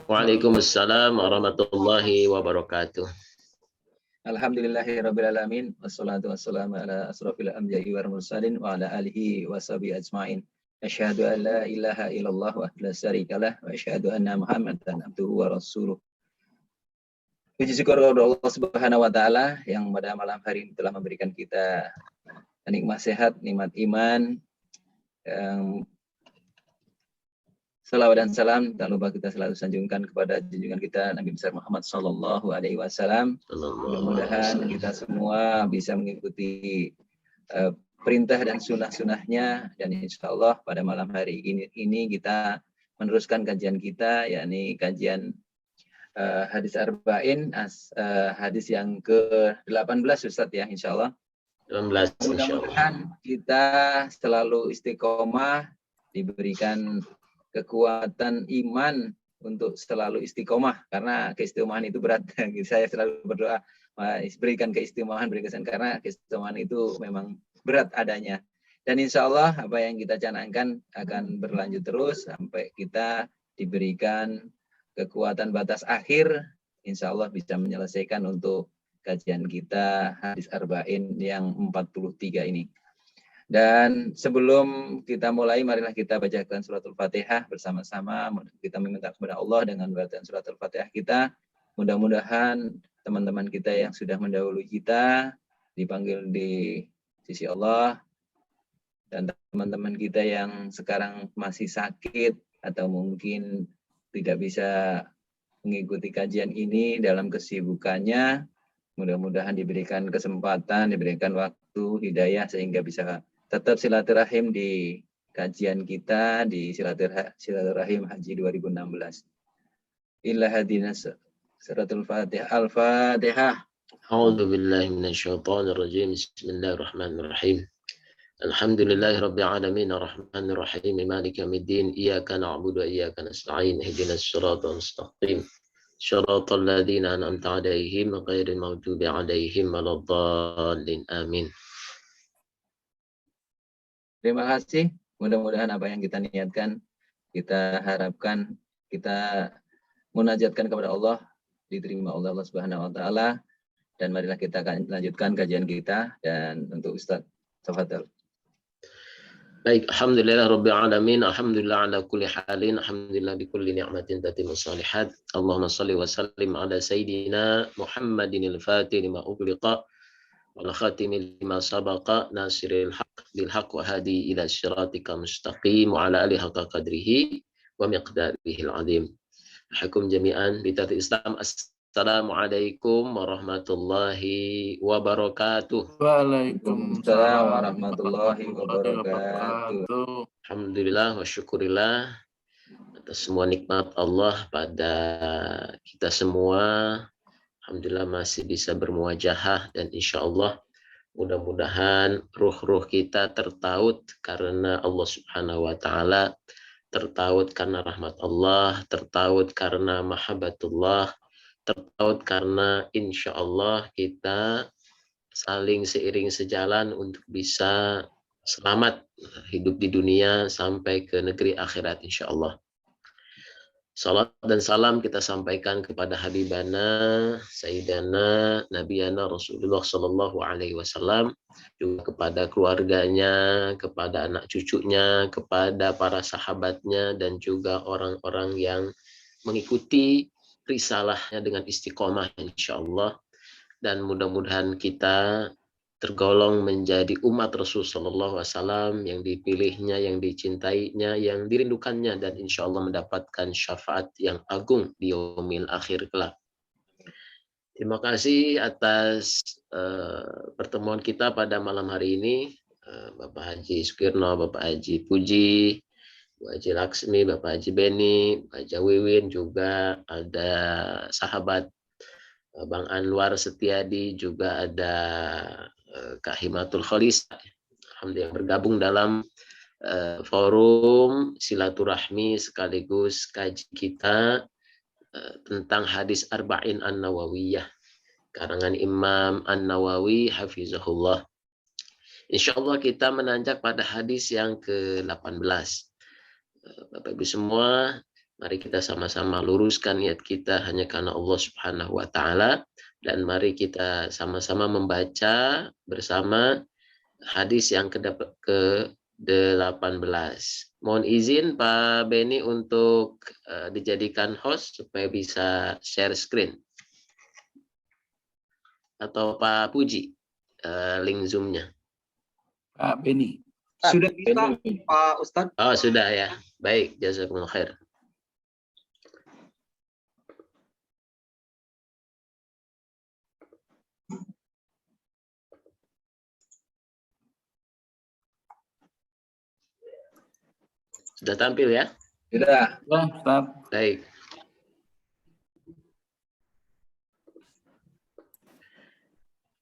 Waalaikumsalam warahmatullahi wabarakatuh. Alhamdulillahirabbil alamin wassalatu wassalamu ala asrofil anbiya'i wal mursalin wa ala alihi washabihi ajmain. Asyhadu an la ilaha illallah wahdahu la syarikalah wa asyhadu anna Muhammadan abduhu wa rasuluh. Puji syukur kepada Allah Subhanahu wa taala yang pada malam hari ini telah memberikan kita nikmat sehat, nikmat iman, yang salawat dan salam tak lupa kita selalu sanjungkan kepada junjungan kita Nabi besar Muhammad Sallallahu Alaihi Wasallam. Mudah-mudahan kita semua bisa mengikuti perintah dan sunnah-sunnahnya, dan insya Allah pada malam hari ini kita meneruskan kajian kita, yakni kajian hadis arba'in, hadis yang ke-18 Ustaz ya, insya Allah. 18 Mudah-mudahan kita selalu istiqomah, diberikan kekuatan iman untuk selalu istiqomah, karena keistiqomahan itu berat. Saya selalu berdoa berikan keistiqomahan, karena keistiqomahan itu memang berat adanya. Dan insya Allah apa yang kita canangkan akan berlanjut terus sampai kita diberikan kekuatan batas akhir, insya Allah bisa menyelesaikan untuk kajian kita hadis arba'in yang 43 ini. Dan sebelum kita mulai, marilah kita bacakan suratul Fatihah bersama-sama. Kita meminta kepada Allah dengan bacaan suratul Fatihah kita. Mudah-mudahan teman-teman kita yang sudah mendahului kita dipanggil di sisi Allah, dan teman-teman kita yang sekarang masih sakit atau mungkin tidak bisa mengikuti kajian ini dalam kesibukannya, mudah-mudahan diberikan kesempatan, diberikan waktu, hidayah, sehingga bisa tetap silaturahim di kajian kita di silaturahim Haji 2016. Illa hadinas suratul Fatihah. Al-Fatihah. A'udzu billahi minasyaitonir rajim. Bismillahirrahmanirrahim. Alhamdulillahi rabbil alamin arrahmanir rahim maliki yaumiddin iyyaka na'budu wa iyyaka nasta'in ihdinas siratal mustaqim siratal ladzina an'amta 'alaihim ghairil maghdubi 'alaihim waladdallin amin. Terima kasih. Mudah-mudahan apa yang kita niatkan, kita harapkan, kita munajatkan kepada Allah, diterima oleh Allah Subhanahu wa taala. Dan marilah kita akan lanjutkan kajian kita, dan untuk Ustaz tafadhol. Baik, alhamdulillah rabbil alamin, alhamdulillah ala kulli halin, alhamdulillah bi kulli ni'matin tatimmu shalihat. Allahumma shalli wa sallim ala sayidina Muhammadin al-Fatih lima ughliqa wal khatimi lima sabaqa nasiril haqq bil haqq wa hadi ila siratika mustaqim wa ala alihi haqqa qadrihi wa miqdarihi al-azim. Hakum jami'an bi tati Islam. Assalamualaikum warahmatullahi wabarakatuh. Waalaikumsalam warahmatullahi wabarakatuh. Alhamdulillah wa syukurillah atas semua nikmat Allah pada kita semua. Alhamdulillah masih bisa bermuajahah, dan insya Allah mudah-mudahan ruh-ruh kita tertaut karena Allah Subhanahu wa ta'ala, tertaut karena rahmat Allah, tertaut karena mahabbatullah, tertaut karena insya Allah kita saling seiring sejalan untuk bisa selamat hidup di dunia sampai ke negeri akhirat insya Allah. Salat dan salam kita sampaikan kepada Habibana, Sayyidana, Nabiyana Rasulullah Sallallahu Alaihi Wasallam, juga kepada keluarganya, kepada anak cucunya, kepada para sahabatnya, dan juga orang-orang yang mengikuti risalahnya dengan istiqomah insya Allah. Dan mudah-mudahan kita tergolong menjadi umat Rasul Sallallahu Alaihi Wasallam yang dipilihnya, yang dicintainya, yang dirindukannya, dan insya Allah mendapatkan syafaat yang agung di yaumil akhir kelak. Terima kasih atas pertemuan kita pada malam hari ini, Bapak Haji Sukirno, Bapak Haji Puji, Bu Haji Laksmi, Bapak Haji Beni, Bapak Haji Wiwin, juga ada sahabat Bang Anwar Setiadi, juga ada Kak Himatul Kholis, alhamdulillah bergabung dalam forum silaturahmi sekaligus kaji kita tentang hadis Arba'in An-Nawawiyah karangan Imam An-Nawawi hafizahullah. Insya Allah kita menanjak pada hadis yang ke-18. Bapak Ibu semua, Mari kita sama-sama luruskan niat kita hanya karena Allah Subhanahu wa taala, dan mari kita sama-sama membaca bersama hadis yang ke-18. Mohon izin Pak Beni untuk dijadikan host supaya bisa share screen. Atau Pak Puji, link Zoom-nya. Pak Beni. Sudah bisa Pak Ustadz? Oh sudah ya, baik, jazakumullah khair. Sudah tampil ya? Sudah. Ya, Ustadz. Baik.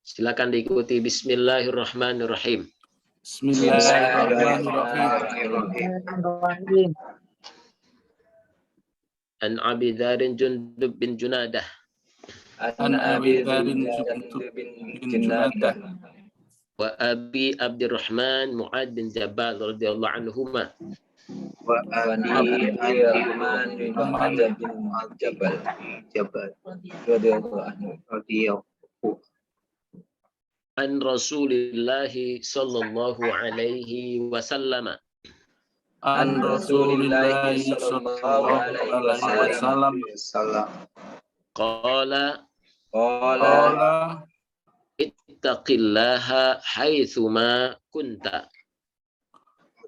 Silakan diikuti. Bismillahirrahmanirrahim. Bismillahirrahmanirrahim. An Abi Dzarin Jundub bin Junadah. An Abi Dzarin bin Junadah. Wa Abi Abdurrahman Mu'ad bin Jabal radhiyallahu anhuma. Wa Abi Abdurrahman bin Mu'ad bin Jabal radhiyallahu anhu. An Rasulillahi sallallahu alaihi wasallam. An Rasulillahi sallallahu alaihi wasallam. Qala Qala ittaqillaha haitsuma kunta.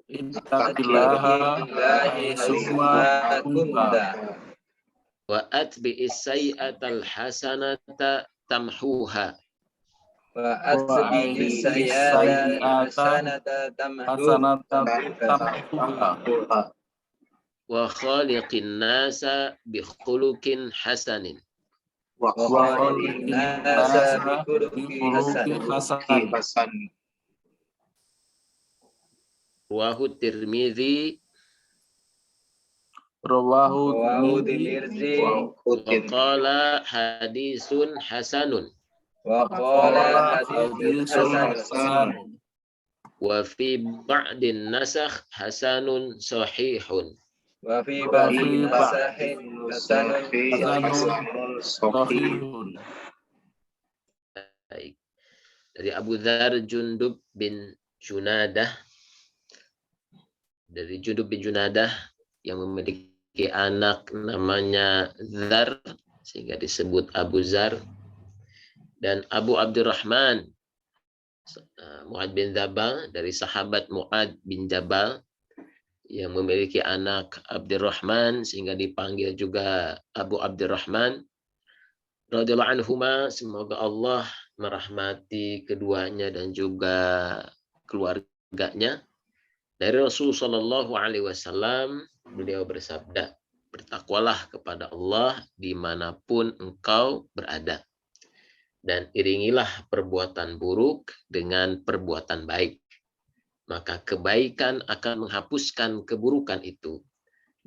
Ittaqillaha haitsuma kunta. Wa atbi'is sayyi'atal hasanata tamhuha. wa atbi'is sayyi'ata Hasanata tamhuha. Wa khaliqin nasa bi khuluqin hasanin. Wa khaliqin nasa bi khuluqin hasan. Rawahu Tirmidzi Rawahu Tirmidzi wa qala hadisun hasanun. wa qala haditsun hasan. Wa fi ba'din nasakh hasanun sahihun. Wa fi ba'din nasahin hasanun sahihun. Baik. Dari Abu Dzar Jundub bin Junadah, dari Jundub bin Junadah yang memiliki anak namanya Dzar sehingga disebut Abu Dzar, dan Abu Abdurrahman Mu'ad bin Jabal dari sahabat Mu'ad bin Jabal yang memiliki anak Abdurrahman sehingga dipanggil juga Abu Abdurrahman radhiyallahu anhuma. Semoga Allah merahmati keduanya dan juga keluarganya. Dari Rasul Shallallahu Alaihi Wasallam, beliau bersabda, bertakwalah kepada Allah dimanapun engkau berada, dan iringilah perbuatan buruk dengan perbuatan baik, maka kebaikan akan menghapuskan keburukan itu,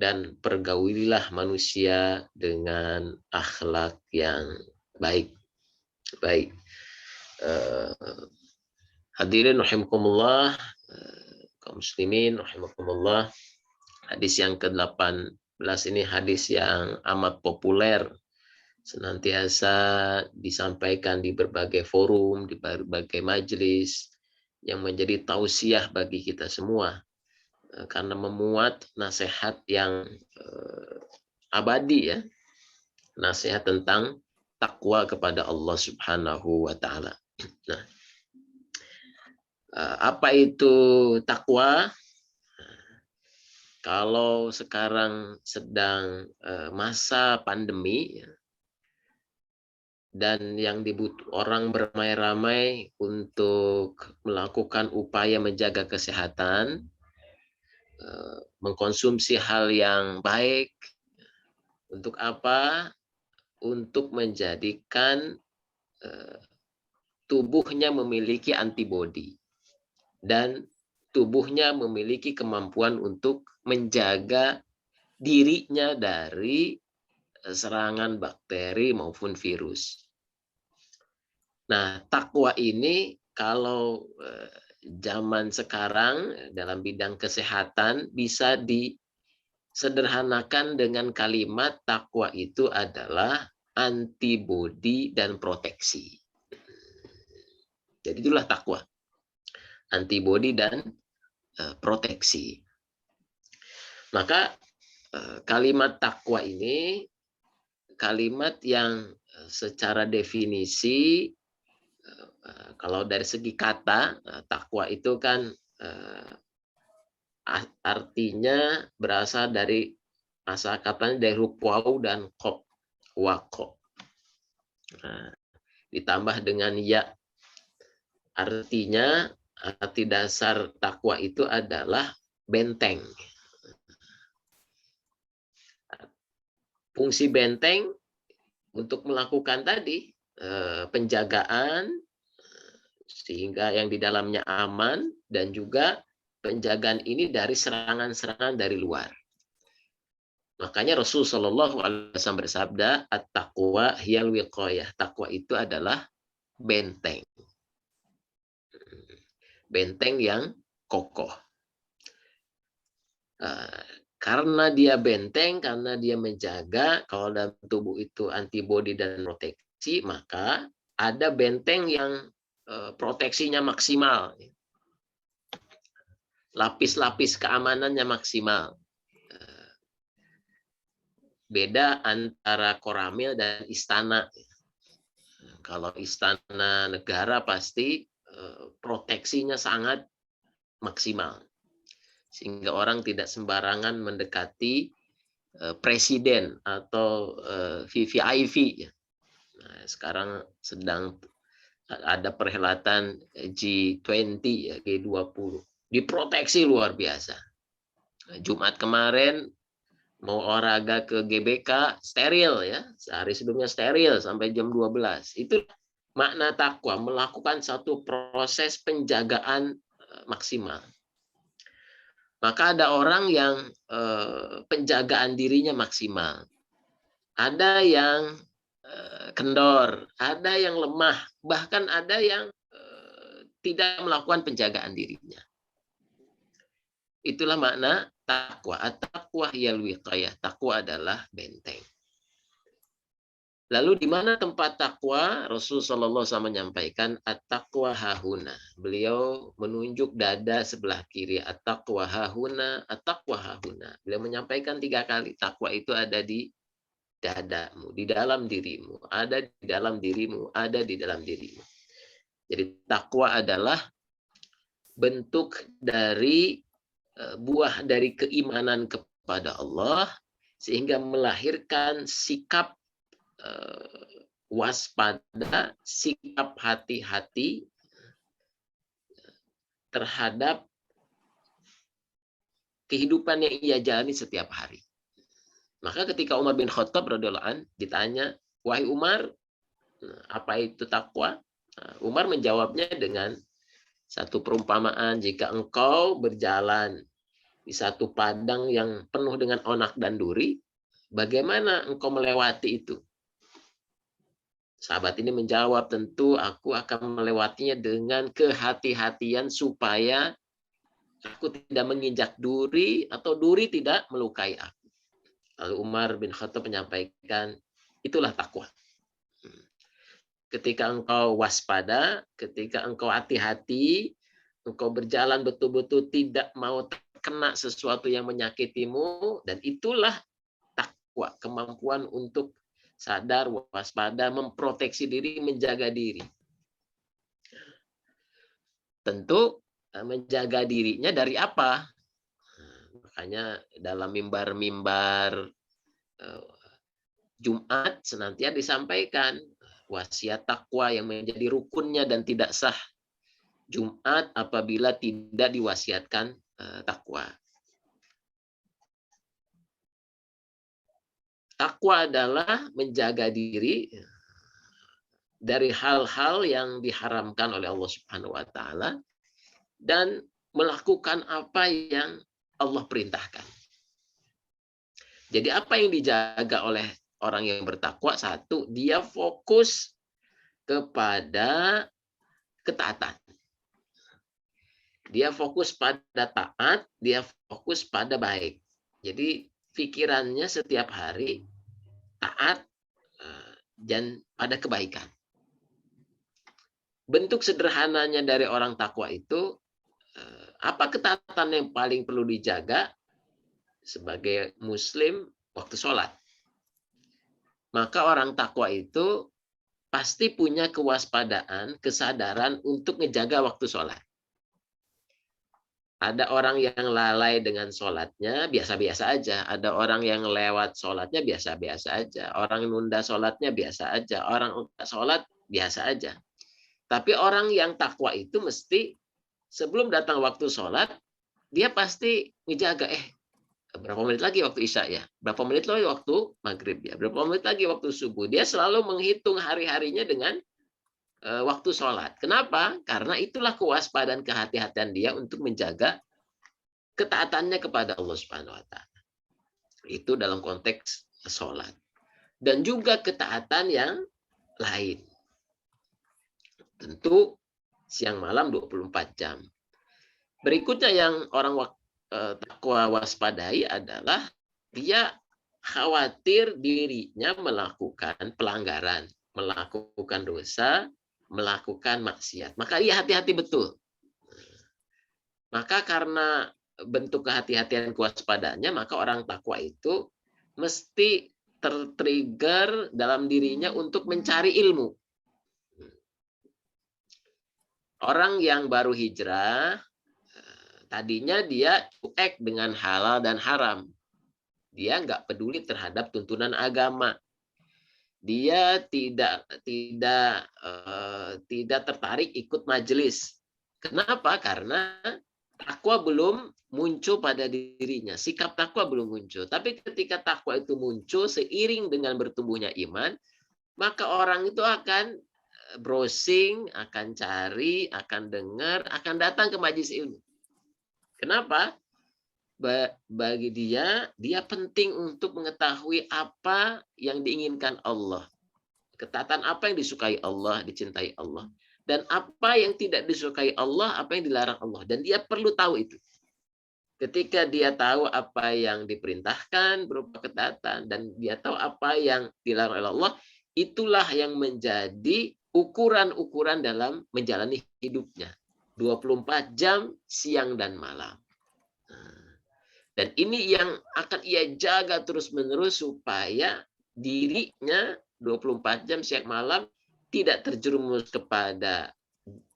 dan pergaulilah manusia dengan akhlak yang baik. Baik. Hadirin rahimakumullah, kaum muslimin rahimakumullah. Hadis yang ke-18 ini hadis yang amat populer, senantiasa disampaikan di berbagai forum, di berbagai majelis, yang menjadi tausiah bagi kita semua karena memuat nasihat yang abadi ya, nasihat tentang takwa kepada Allah Subhanahu wa taala. Nah, apa itu takwa? Kalau sekarang sedang masa pandemi dan yang dibutuhkan orang beramai-ramai untuk melakukan upaya menjaga kesehatan, mengkonsumsi hal yang baik, untuk apa? Untuk menjadikan tubuhnya memiliki antibodi dan tubuhnya memiliki kemampuan untuk menjaga dirinya dari serangan bakteri maupun virus. Nah, takwa ini kalau zaman sekarang dalam bidang kesehatan bisa sederhanakan dengan kalimat takwa itu adalah antibodi dan proteksi. Jadi itulah takwa. Antibodi dan proteksi. Maka kalimat takwa ini kalimat yang secara definisi, kalau dari segi kata, takwa itu kan artinya berasal dari asal katanya dari huruf waw dan qaf, waqo. Nah, ditambah dengan ya. Artinya arti dasar takwa itu adalah benteng. Fungsi benteng untuk melakukan tadi penjagaan sehingga yang di dalamnya aman, dan juga penjagaan ini dari serangan-serangan dari luar. Makanya Rasul Shallallahu Alaihi Wasallam bersabda, at-taqwa hiyal wiqayah. Takwa itu adalah benteng. Benteng yang kokoh. Karena dia benteng, karena dia menjaga, kalau dalam tubuh itu antibodi dan proteksi, maka ada benteng yang proteksinya maksimal. Lapis-lapis keamanannya maksimal. Beda antara koramil dan istana. Kalau istana negara pasti proteksinya sangat maksimal. Sehingga orang tidak sembarangan mendekati presiden atau VVIP. Nah, sekarang sedang ada perhelatan G20, ya, G20. Diproteksi luar biasa. Jumat kemarin mau olahraga ke GBK, steril ya. Sehari sebelumnya steril sampai jam 12. Itu makna takwa, melakukan satu proses penjagaan maksimal. Maka ada orang yang penjagaan dirinya maksimal. Ada yang kendor, ada yang lemah, bahkan ada yang tidak melakukan penjagaan dirinya. Itulah makna takwa. At-taqwa hiyal wiqayah. Takwa adalah benteng. Lalu di mana tempat takwa? Rasul sallallahu alaihi wasallam menyampaikan at-taqwa hahuna. Beliau menunjuk dada sebelah kiri. At-taqwa hahuna, at-taqwa hahuna. Beliau menyampaikan 3 kali. Takwa itu ada di dadamu, di dalam dirimu, ada di dalam dirimu, ada di dalam dirimu. Jadi takwa adalah bentuk dari buah dari keimanan kepada Allah, sehingga melahirkan sikap waspada, sikap hati-hati terhadap kehidupan yang ia jalani setiap hari. Maka ketika Umar bin Khattab radhiyallahu an ditanya, wahai Umar, apa itu takwa? Umar menjawabnya dengan satu perumpamaan, jika engkau berjalan di satu padang yang penuh dengan onak dan duri, bagaimana engkau melewati itu? Sahabat ini menjawab, tentu aku akan melewatinya dengan kehati-hatian supaya aku tidak menginjak duri atau duri tidak melukai aku. Lalu Umar bin Khattab menyampaikan, itulah takwa. Ketika engkau waspada, ketika engkau hati-hati, engkau berjalan betul-betul tidak mau terkena sesuatu yang menyakitimu, dan itulah takwa, kemampuan untuk sadar, waspada, memproteksi diri, menjaga diri. Tentu menjaga dirinya dari apa? Makanya dalam mimbar-mimbar Jumat senantiasa disampaikan wasiat takwa yang menjadi rukunnya dan tidak sah Jumat apabila tidak diwasiatkan takwa. Takwa adalah menjaga diri dari hal-hal yang diharamkan oleh Allah Subhanahu wa taala dan melakukan apa yang Allah perintahkan. Jadi apa yang dijaga oleh orang yang bertakwa? Satu, dia fokus kepada ketaatan. Dia fokus pada taat, dia fokus pada baik. Jadi pikirannya setiap hari taat dan pada kebaikan. Bentuk sederhananya dari orang takwa itu, apa ketaatan yang paling perlu dijaga sebagai muslim waktu sholat? Maka orang takwa itu pasti punya kewaspadaan, kesadaran untuk ngejaga waktu sholat. Ada orang yang lalai dengan sholatnya, biasa-biasa aja. Ada orang yang lewat sholatnya, biasa-biasa aja. Orang nunda sholatnya, biasa aja. Orang nunda sholat, biasa aja. Tapi orang yang takwa itu mesti sebelum datang waktu sholat, dia pasti ngejaga, berapa menit lagi waktu isya ya? Berapa menit lagi waktu maghrib ya? Berapa menit lagi waktu subuh? Dia selalu menghitung hari-harinya dengan waktu sholat. Kenapa? Karena itulah kewaspadaan, kehati-hatian dia untuk menjaga ketaatannya kepada Allah Subhanahu wa Ta'ala. Itu dalam konteks sholat. Dan juga ketaatan yang lain. Tentu siang malam 24 jam. Berikutnya yang orang takwa waspadai adalah dia khawatir dirinya melakukan pelanggaran, melakukan dosa, melakukan maksiat. Maka dia hati-hati betul. Maka karena bentuk kehati-hatian kewaspadaannya, maka orang takwa itu mesti tertrigger dalam dirinya untuk mencari ilmu. Orang yang baru hijrah, tadinya dia cuek dengan halal dan haram. Dia nggak peduli terhadap tuntunan agama. Dia tidak tertarik ikut majelis. Kenapa? Karena takwa belum muncul pada dirinya. Sikap takwa belum muncul. Tapi ketika takwa itu muncul seiring dengan bertumbuhnya iman, maka orang itu akan browsing, akan cari, akan dengar, akan datang ke majelis ilmu. Kenapa? Bagi dia penting untuk mengetahui apa yang diinginkan Allah. Ketaatan apa yang disukai Allah, dicintai Allah. Dan apa yang tidak disukai Allah, apa yang dilarang Allah. Dan dia perlu tahu itu. Ketika dia tahu apa yang diperintahkan berupa ketaatan, dan dia tahu apa yang dilarang oleh Allah, itulah yang menjadi ukuran-ukuran dalam menjalani hidupnya. 24 jam, siang dan malam. Dan ini yang akan ia jaga terus-menerus supaya dirinya 24 jam siang malam tidak terjerumus kepada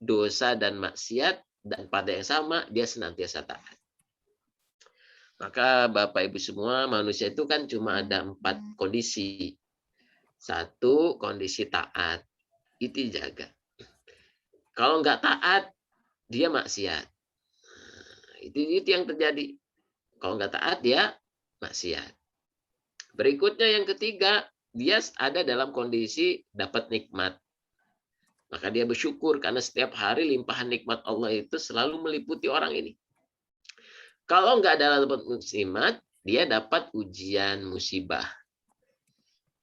dosa dan maksiat, dan pada yang sama dia senantiasa taat. Maka Bapak Ibu semua, manusia itu kan cuma ada 4 kondisi. 1, kondisi taat. Itu dijaga. Kalau nggak taat, dia maksiat. Itu yang terjadi. Kalau nggak taat, dia maksiat. Berikutnya yang ketiga, dia ada dalam kondisi dapat nikmat. Maka dia bersyukur karena setiap hari limpahan nikmat Allah itu selalu meliputi orang ini. Kalau nggak ada dapat nikmat, dia dapat ujian, musibah.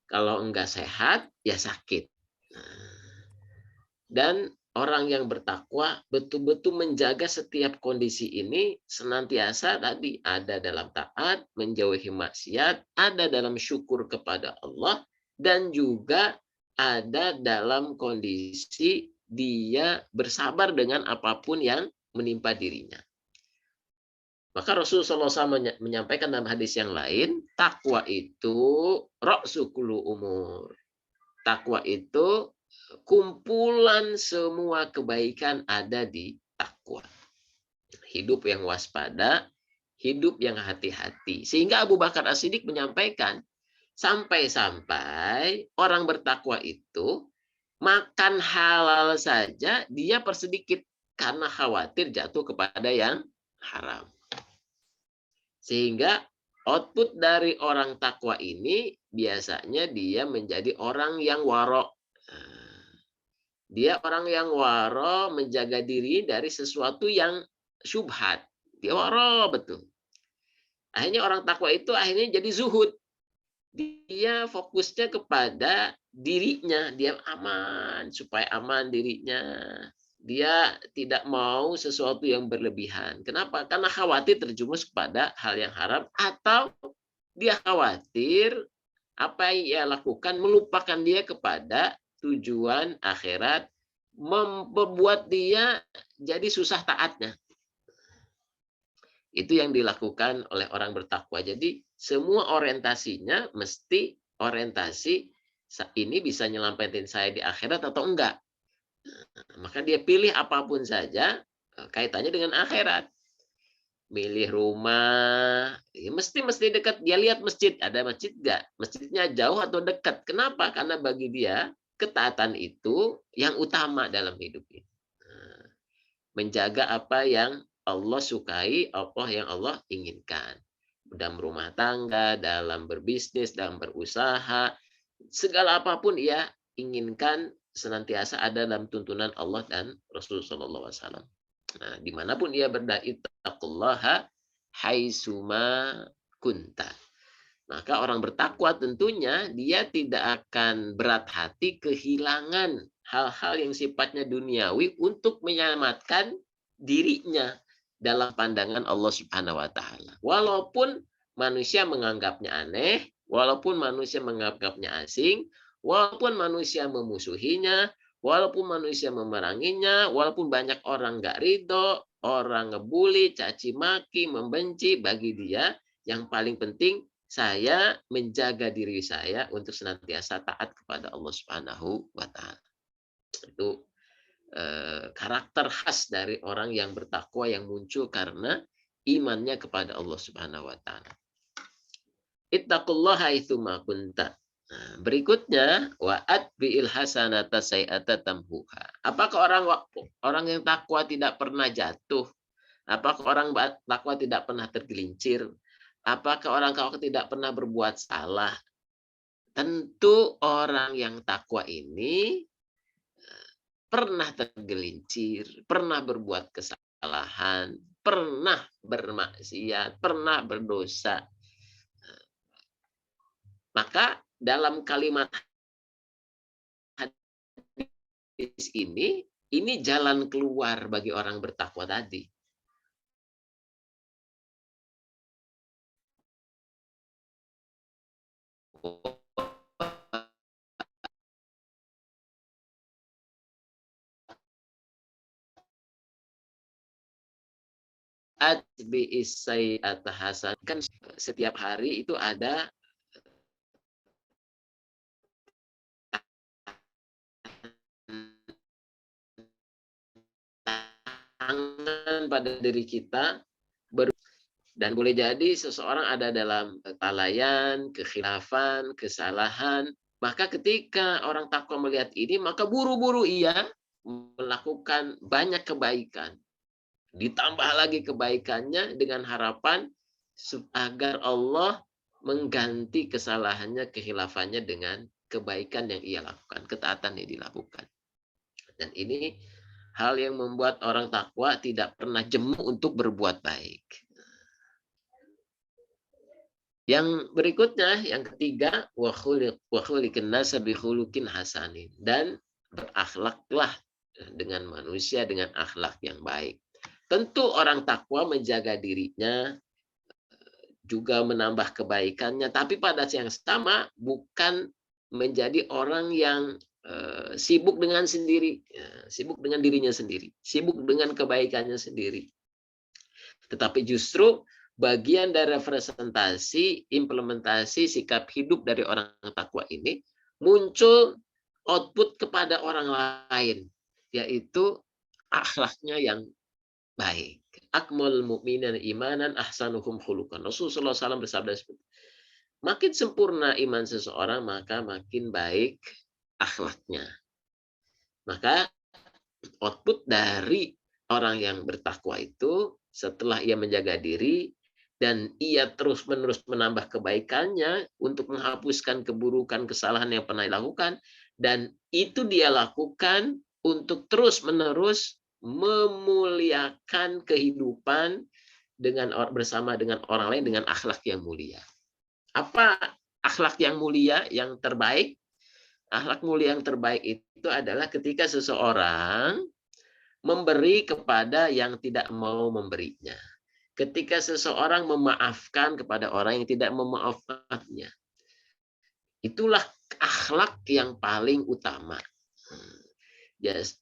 Kalau nggak sehat, ya sakit. Dan orang yang bertakwa betul-betul menjaga setiap kondisi ini senantiasa tadi ada dalam taat, menjauhi maksiat, ada dalam syukur kepada Allah, dan juga ada dalam kondisi dia bersabar dengan apapun yang menimpa dirinya. Maka Rasulullah SAW menyampaikan dalam hadis yang lain, takwa itu ra'su kullu umur. Takwa itu kumpulan semua kebaikan ada di takwa. Hidup yang waspada, hidup yang hati-hati. Sehingga Abu Bakar As-Siddiq menyampaikan, sampai-sampai orang bertakwa itu makan halal saja dia persedikit karena khawatir jatuh kepada yang haram. Sehingga output dari orang takwa ini biasanya dia menjadi orang yang waro. Dia orang yang waro, menjaga diri dari sesuatu yang syubhat. Dia waro betul. Akhirnya orang takwa itu akhirnya jadi zuhud. Dia fokusnya kepada dirinya. Dia aman, supaya aman dirinya. Dia tidak mau sesuatu yang berlebihan. Kenapa? Karena khawatir terjumus kepada hal yang haram atau Dia khawatir apa yang ia lakukan melupakan dia kepada tujuan akhirat, membuat dia jadi susah taatnya. Itu yang dilakukan oleh orang bertakwa. Jadi semua orientasinya mesti orientasi ini bisa nyelamatin saya di akhirat atau enggak. Maka dia pilih apapun saja kaitannya dengan akhirat. Milih rumah, ya mesti dekat. Dia lihat masjid, ada masjid enggak? Masjidnya jauh atau dekat. Kenapa? Karena bagi dia ketaatan itu yang utama dalam hidup ini. Menjaga apa yang Allah sukai, apa yang Allah inginkan. Dalam rumah tangga, dalam berbisnis, dalam berusaha, segala apapun ia inginkan senantiasa ada dalam tuntunan Allah dan Rasulullah SAW. Nah, dimanapun ia berada, ittaqullaha haitsuma kunta. Maka orang bertakwa tentunya dia tidak akan berat hati kehilangan hal-hal yang sifatnya duniawi untuk menyelamatkan dirinya dalam pandangan Allah Subhanahu wa taala. Walaupun manusia menganggapnya aneh, walaupun manusia menganggapnya asing, walaupun manusia memusuhinya, walaupun manusia memeranginya, walaupun banyak orang nggak ridho, orang ngebully, caci maki, membenci, bagi dia yang paling penting saya menjaga diri saya untuk senantiasa taat kepada Allah Subhanahu wa taala. Itu karakter khas dari orang yang bertakwa yang muncul karena imannya kepada Allah Subhanahu wa taala. Ittaqullaha haitsuma kunta. Nah, berikutnya wa atbi'il hasanata sayyi'ata tamhuha. Apakah orang yang takwa tidak pernah jatuh? Apakah orang takwa tidak pernah tergelincir? Apakah orang takwa tidak pernah berbuat salah? Tentu orang yang takwa ini pernah tergelincir, pernah berbuat kesalahan, pernah bermaksiat, pernah berdosa. Maka dalam kalimat hadis ini jalan keluar bagi orang bertakwa tadi. Atbi'is sayyi'ata hasan. Kan setiap hari itu ada tangan pada diri kita, dan boleh jadi seseorang ada dalam kelalaian, kekhilafan, kesalahan. Maka ketika orang takwa melihat ini, maka buru-buru ia melakukan banyak kebaikan. Ditambah lagi kebaikannya dengan harapan agar Allah mengganti kesalahannya, kehilafannya dengan kebaikan yang ia lakukan, ketaatan yang dilakukan. Dan ini hal yang membuat orang takwa tidak pernah jemu untuk berbuat baik. Yang berikutnya, yang ketiga, wa khuliqan nasa bi khuluqin hasanin, dan berakhlaklah dengan manusia dengan akhlak yang baik. Tentu orang takwa menjaga dirinya, juga menambah kebaikannya, tapi pada yang sama bukan menjadi orang yang sibuk dengan sendiri, sibuk dengan dirinya sendiri, sibuk dengan kebaikannya sendiri. Tetapi justru bagian dari representasi, implementasi sikap hidup dari orang takwa ini muncul output kepada orang lain, yaitu akhlaknya yang baik. Akmal mu'minan imanan ahsanuhum khuluqan. Rasulullah SAW bersabda seperti itu. Makin sempurna iman seseorang, maka makin baik akhlaknya. Maka output dari orang yang bertakwa itu, setelah ia menjaga diri dan ia terus-menerus menambah kebaikannya untuk menghapuskan keburukan, kesalahan yang pernah dilakukan, dan itu dia lakukan untuk terus-menerus memuliakan kehidupan bersama dengan orang lain dengan akhlak yang mulia. Apa akhlak yang mulia yang terbaik? Akhlak mulia yang terbaik itu adalah ketika seseorang memberi kepada yang tidak mau memberinya. ketika seseorang memaafkan kepada orang yang tidak memaafkannya. Itulah akhlak yang paling utama. Yes.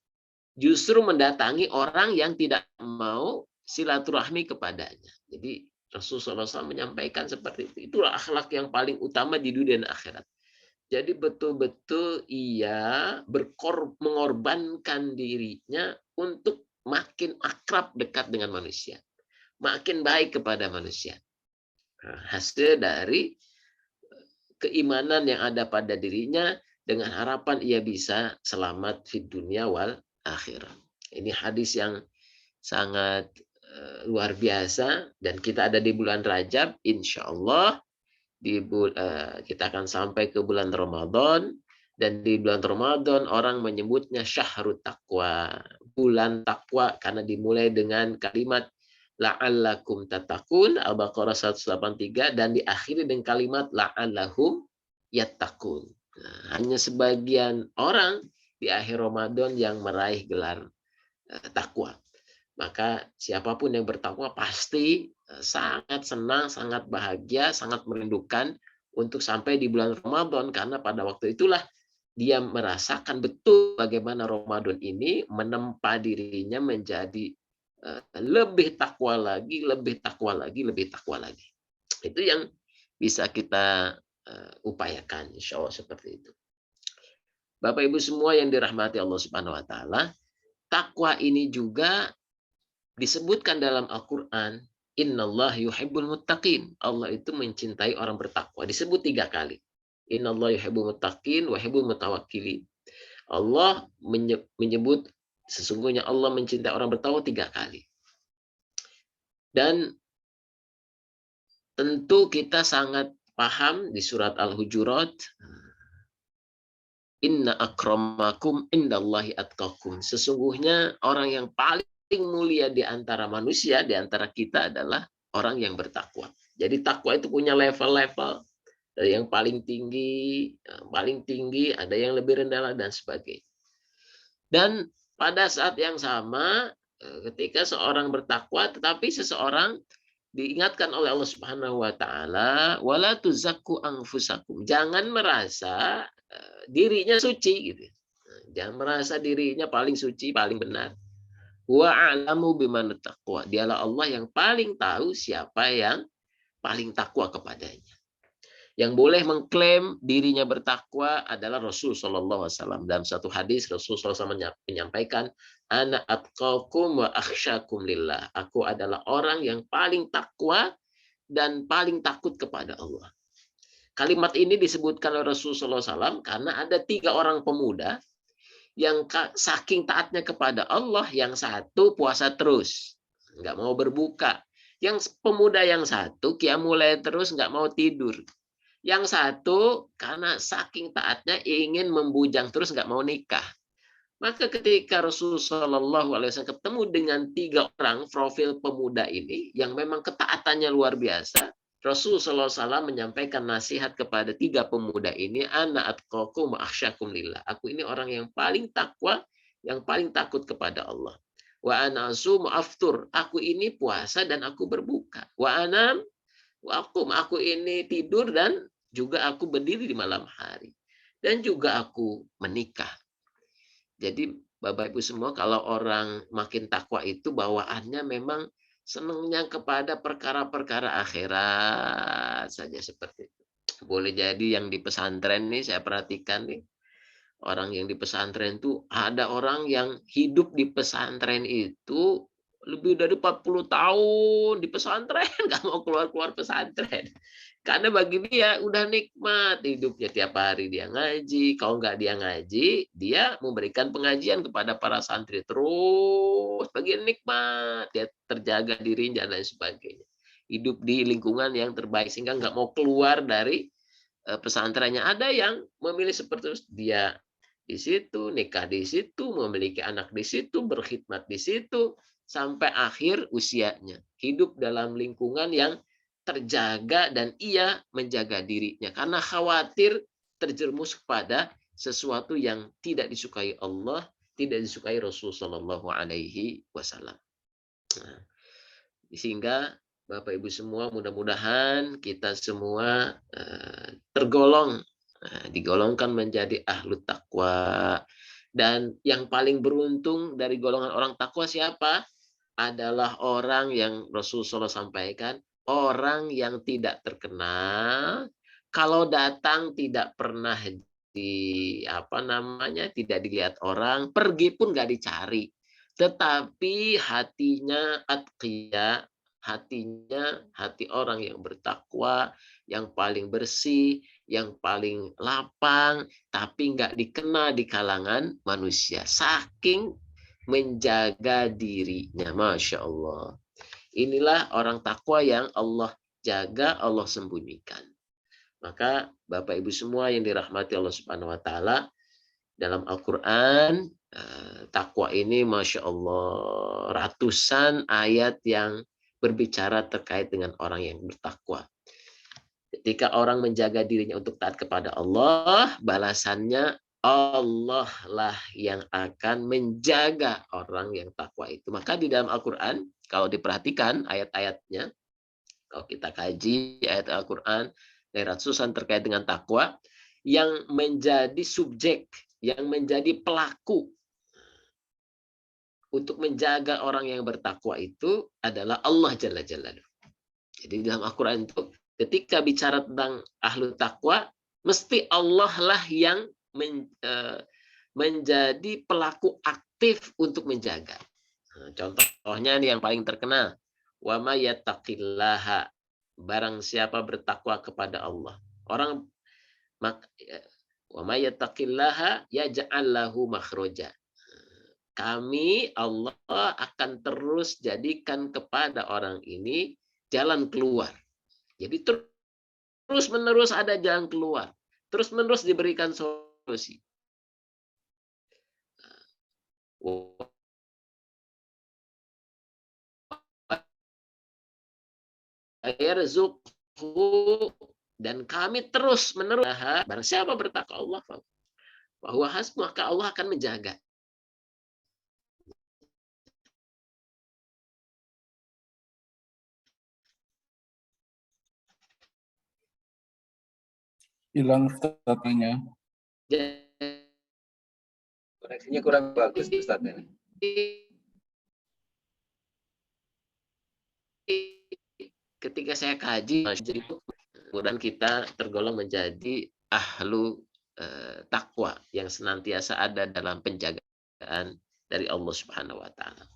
Justru mendatangi orang yang tidak mau silaturahmi kepadanya. Jadi Rasulullah SAW menyampaikan seperti itu. Itulah akhlak yang paling utama di dunia dan akhirat. Jadi betul-betul ia mengorbankan dirinya untuk makin akrab dekat dengan manusia. Makin baik kepada manusia. Hasil dari keimanan yang ada pada dirinya dengan harapan ia bisa selamat di dunia wal akhirat. Ini hadis yang sangat luar biasa dan kita ada di bulan Rajab, insya Allah kita akan sampai ke bulan Ramadan dan di bulan Ramadan orang menyebutnya syahrut taqwa, bulan takwa karena dimulai dengan kalimat la'allakum tattaqun Al-Baqarah 183 dan diakhiri dengan kalimat la'allahum yattaqun. Hanya sebagian orang di akhir Ramadan yang meraih gelar takwa. Maka siapapun yang bertakwa pasti sangat senang, sangat bahagia, sangat merindukan untuk sampai di bulan Ramadan karena pada waktu itulah dia merasakan betul bagaimana Ramadan ini menempa dirinya menjadi lebih takwa lagi, lebih takwa lagi, lebih takwa lagi. Itu yang bisa kita upayakan, insya Allah seperti itu. Bapak Ibu semua yang dirahmati Allah Subhanahu Wa Taala, takwa ini juga disebutkan dalam Al-Quran. Innallah yuhibbul muttaqin. Allah itu mencintai orang bertakwa. Disebut 3 kali. Innallah yuhibbul muttaqin wa yuhibbul mutawakkilin. Allah menyebut sesungguhnya Allah mencintai orang bertakwa 3 kali. Dan tentu kita sangat paham di surat Al-Hujurat, inna akramakum indallahi atqakum. Sesungguhnya orang yang paling mulia di antara manusia, di antara kita adalah orang yang bertakwa. Jadi takwa itu punya level-level. Dari yang paling tinggi, ada yang lebih rendah dan sebagainya. Dan pada saat yang sama, ketika seorang bertakwa, tetapi seseorang diingatkan oleh Allah Subhanahu Wa Taala, wala tuzakku anfusakum. Jangan merasa dirinya suci, gitu. Jangan merasa dirinya paling suci, paling benar. Wa a'lamu biman taqwa. Dialah Allah yang paling tahu siapa yang paling takwa kepadanya. Yang boleh mengklaim dirinya bertakwa adalah Rasul Shallallahu Alaihi Wasallam. Dalam satu hadis Rasul SAW menyampaikan, ana atqakum wa akhsyakum lillah. Aku adalah orang yang paling takwa dan paling takut kepada Allah. Kalimat ini disebutkan oleh Rasul SAW karena ada 3 orang pemuda yang saking taatnya kepada Allah, yang satu puasa terus, nggak mau berbuka. Yang pemuda yang satu qiyamul lail terus, nggak mau tidur. Yang satu karena saking taatnya ingin membujang terus, nggak mau nikah. Maka ketika Rasulullah SAW ketemu dengan 3 orang profil pemuda ini yang memang ketaatannya luar biasa, Rasulullah SAW menyampaikan nasihat kepada 3 pemuda ini, ana atqakum wa akhsyakum lillah. Aku ini orang yang paling takwa, yang paling takut kepada Allah. Wa ana asumu aftur. Aku ini puasa dan aku berbuka. Wa anam wa aqum. Aku ini tidur dan juga aku berdiri di malam hari. Dan juga aku menikah. Jadi Bapak Ibu semua, kalau orang makin takwa itu bawaannya memang senangnya kepada perkara-perkara akhirat saja seperti itu. Boleh jadi yang di pesantren nih, saya perhatikan nih, orang yang di pesantren itu, ada orang yang hidup di pesantren itu lebih dari 40 tahun di pesantren, nggak mau keluar-keluar pesantren. Karena bagi dia udah nikmat hidupnya, tiap hari dia ngaji. Kalau nggak dia ngaji, dia memberikan pengajian kepada para santri terus. Bagian nikmat, dia terjaga dirinya dan sebagainya. Hidup di lingkungan yang terbaik sehingga nggak mau keluar dari pesantrennya. Ada yang memilih seperti itu, dia di situ, nikah di situ, memiliki anak di situ, berkhidmat di situ, sampai akhir usianya. Hidup dalam lingkungan yang terjaga dan ia menjaga dirinya. Karena khawatir terjerumus kepada sesuatu yang tidak disukai Allah, tidak disukai Rasulullah SAW. Sehingga Bapak Ibu semua, mudah-mudahan kita semua tergolong, digolongkan menjadi ahlu takwa. Dan yang paling beruntung dari golongan orang takwa siapa? Adalah orang yang Rasulullah sampaikan, orang yang tidak terkenal, kalau datang tidak pernah tidak dilihat orang, pergi pun nggak dicari. Tetapi hatinya atqiya, hatinya hati orang yang bertakwa, yang paling bersih, yang paling lapang, tapi nggak dikenal di kalangan manusia. Saking menjaga dirinya, Masya Allah. Inilah orang takwa yang Allah jaga, Allah sembunyikan. Maka Bapak Ibu semua yang dirahmati Allah Subhanahu wa taala, dalam Al-Qur'an takwa ini Masya Allah ratusan ayat yang berbicara terkait dengan orang yang bertakwa. Ketika orang menjaga dirinya untuk taat kepada Allah, balasannya Allah lah yang akan menjaga orang yang takwa itu. Maka di dalam Al-Quran, kalau diperhatikan ayat-ayatnya, kalau kita kaji ayat Al-Quran, dari ratusan terkait dengan takwa, yang menjadi subjek, yang menjadi pelaku untuk menjaga orang yang bertakwa itu adalah Allah Jalla Jalaluhu. Jadi dalam Al-Quran itu, ketika bicara tentang ahlu takwa, mesti Allah lah yang menjadi pelaku aktif untuk menjaga. Nah, contohnya nih yang paling terkenal, wa may yattaqillaha, barang siapa bertakwa kepada Allah. Orang wa may yattaqillaha yaj'al lahu makhraja. Kami Allah akan terus jadikan kepada orang ini jalan keluar. Jadi terus menerus ada jalan keluar. Terus menerus diberikan solusi. Dan kami terus menerus barang siapa bertakwa Allah, bahwa maka Allah akan menjaga. Hilang statusnya. Koneksinya kurang bagus Ustaz ini. Ketika saya kaji, kemudian kita tergolong menjadi ahlu takwa yang senantiasa ada dalam penjagaan dari Allah Subhanahu wa taala.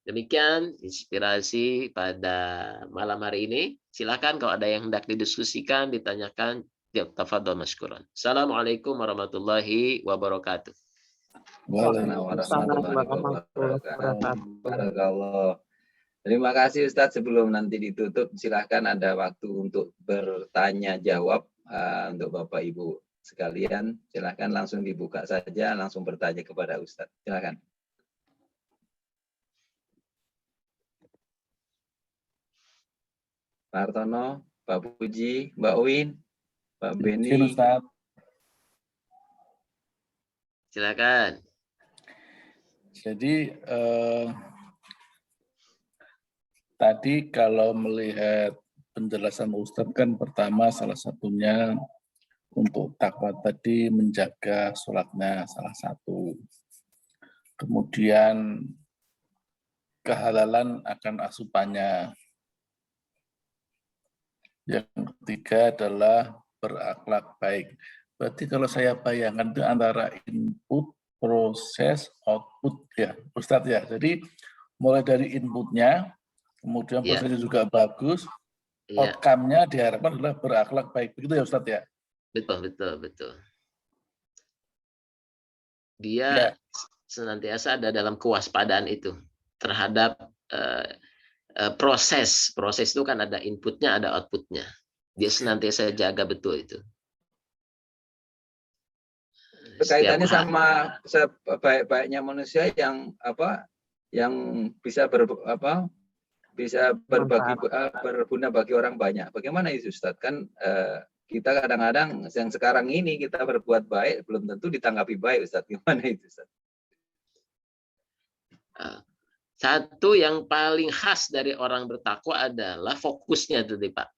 Demikian inspirasi pada malam hari ini. Silakan kalau ada yang hendak didiskusikan, ditanyakan, tafadhol mashkuran. Assalamualaikum warahmatullahi wabarakatuh. Waalaikumsalam warahmatullahi wabarakatuh. Terima kasih Ustadz. Sebelum nanti ditutup, silahkan ada waktu untuk bertanya jawab untuk Bapak Ibu sekalian. Silahkan langsung dibuka saja, langsung bertanya kepada Ustadz. Silahkan. Pak Hartono, Pak Puji, Mbak Win, Pak Beni. Silakan. Jadi tadi kalau melihat penjelasan Ustadz kan pertama salah satunya untuk takwa tadi menjaga sholatnya salah satu. Kemudian kehalalan akan asupannya. Yang ketiga adalah berakhlak baik. Berarti kalau saya bayangkan itu antara input, proses, output ya, Ustadz ya. Jadi mulai dari inputnya, kemudian prosesnya juga bagus, outcome-nya diharapkan adalah berakhlak baik. Begitu ya Ustadz ya? Betul. Dia senantiasa ada dalam kewaspadaan itu terhadap proses itu kan ada inputnya, ada outputnya. Dia senantiasa jaga betul itu. Kaitannya sama sebaik-baiknya manusia yang bisa berbagi berguna bagi orang banyak. Bagaimana itu Ustaz? Kan kita kadang-kadang yang sekarang ini kita berbuat baik belum tentu ditanggapi baik Ustaz. Gimana itu Ustaz? Satu yang paling khas dari orang bertakwa adalah fokusnya tadi Pak.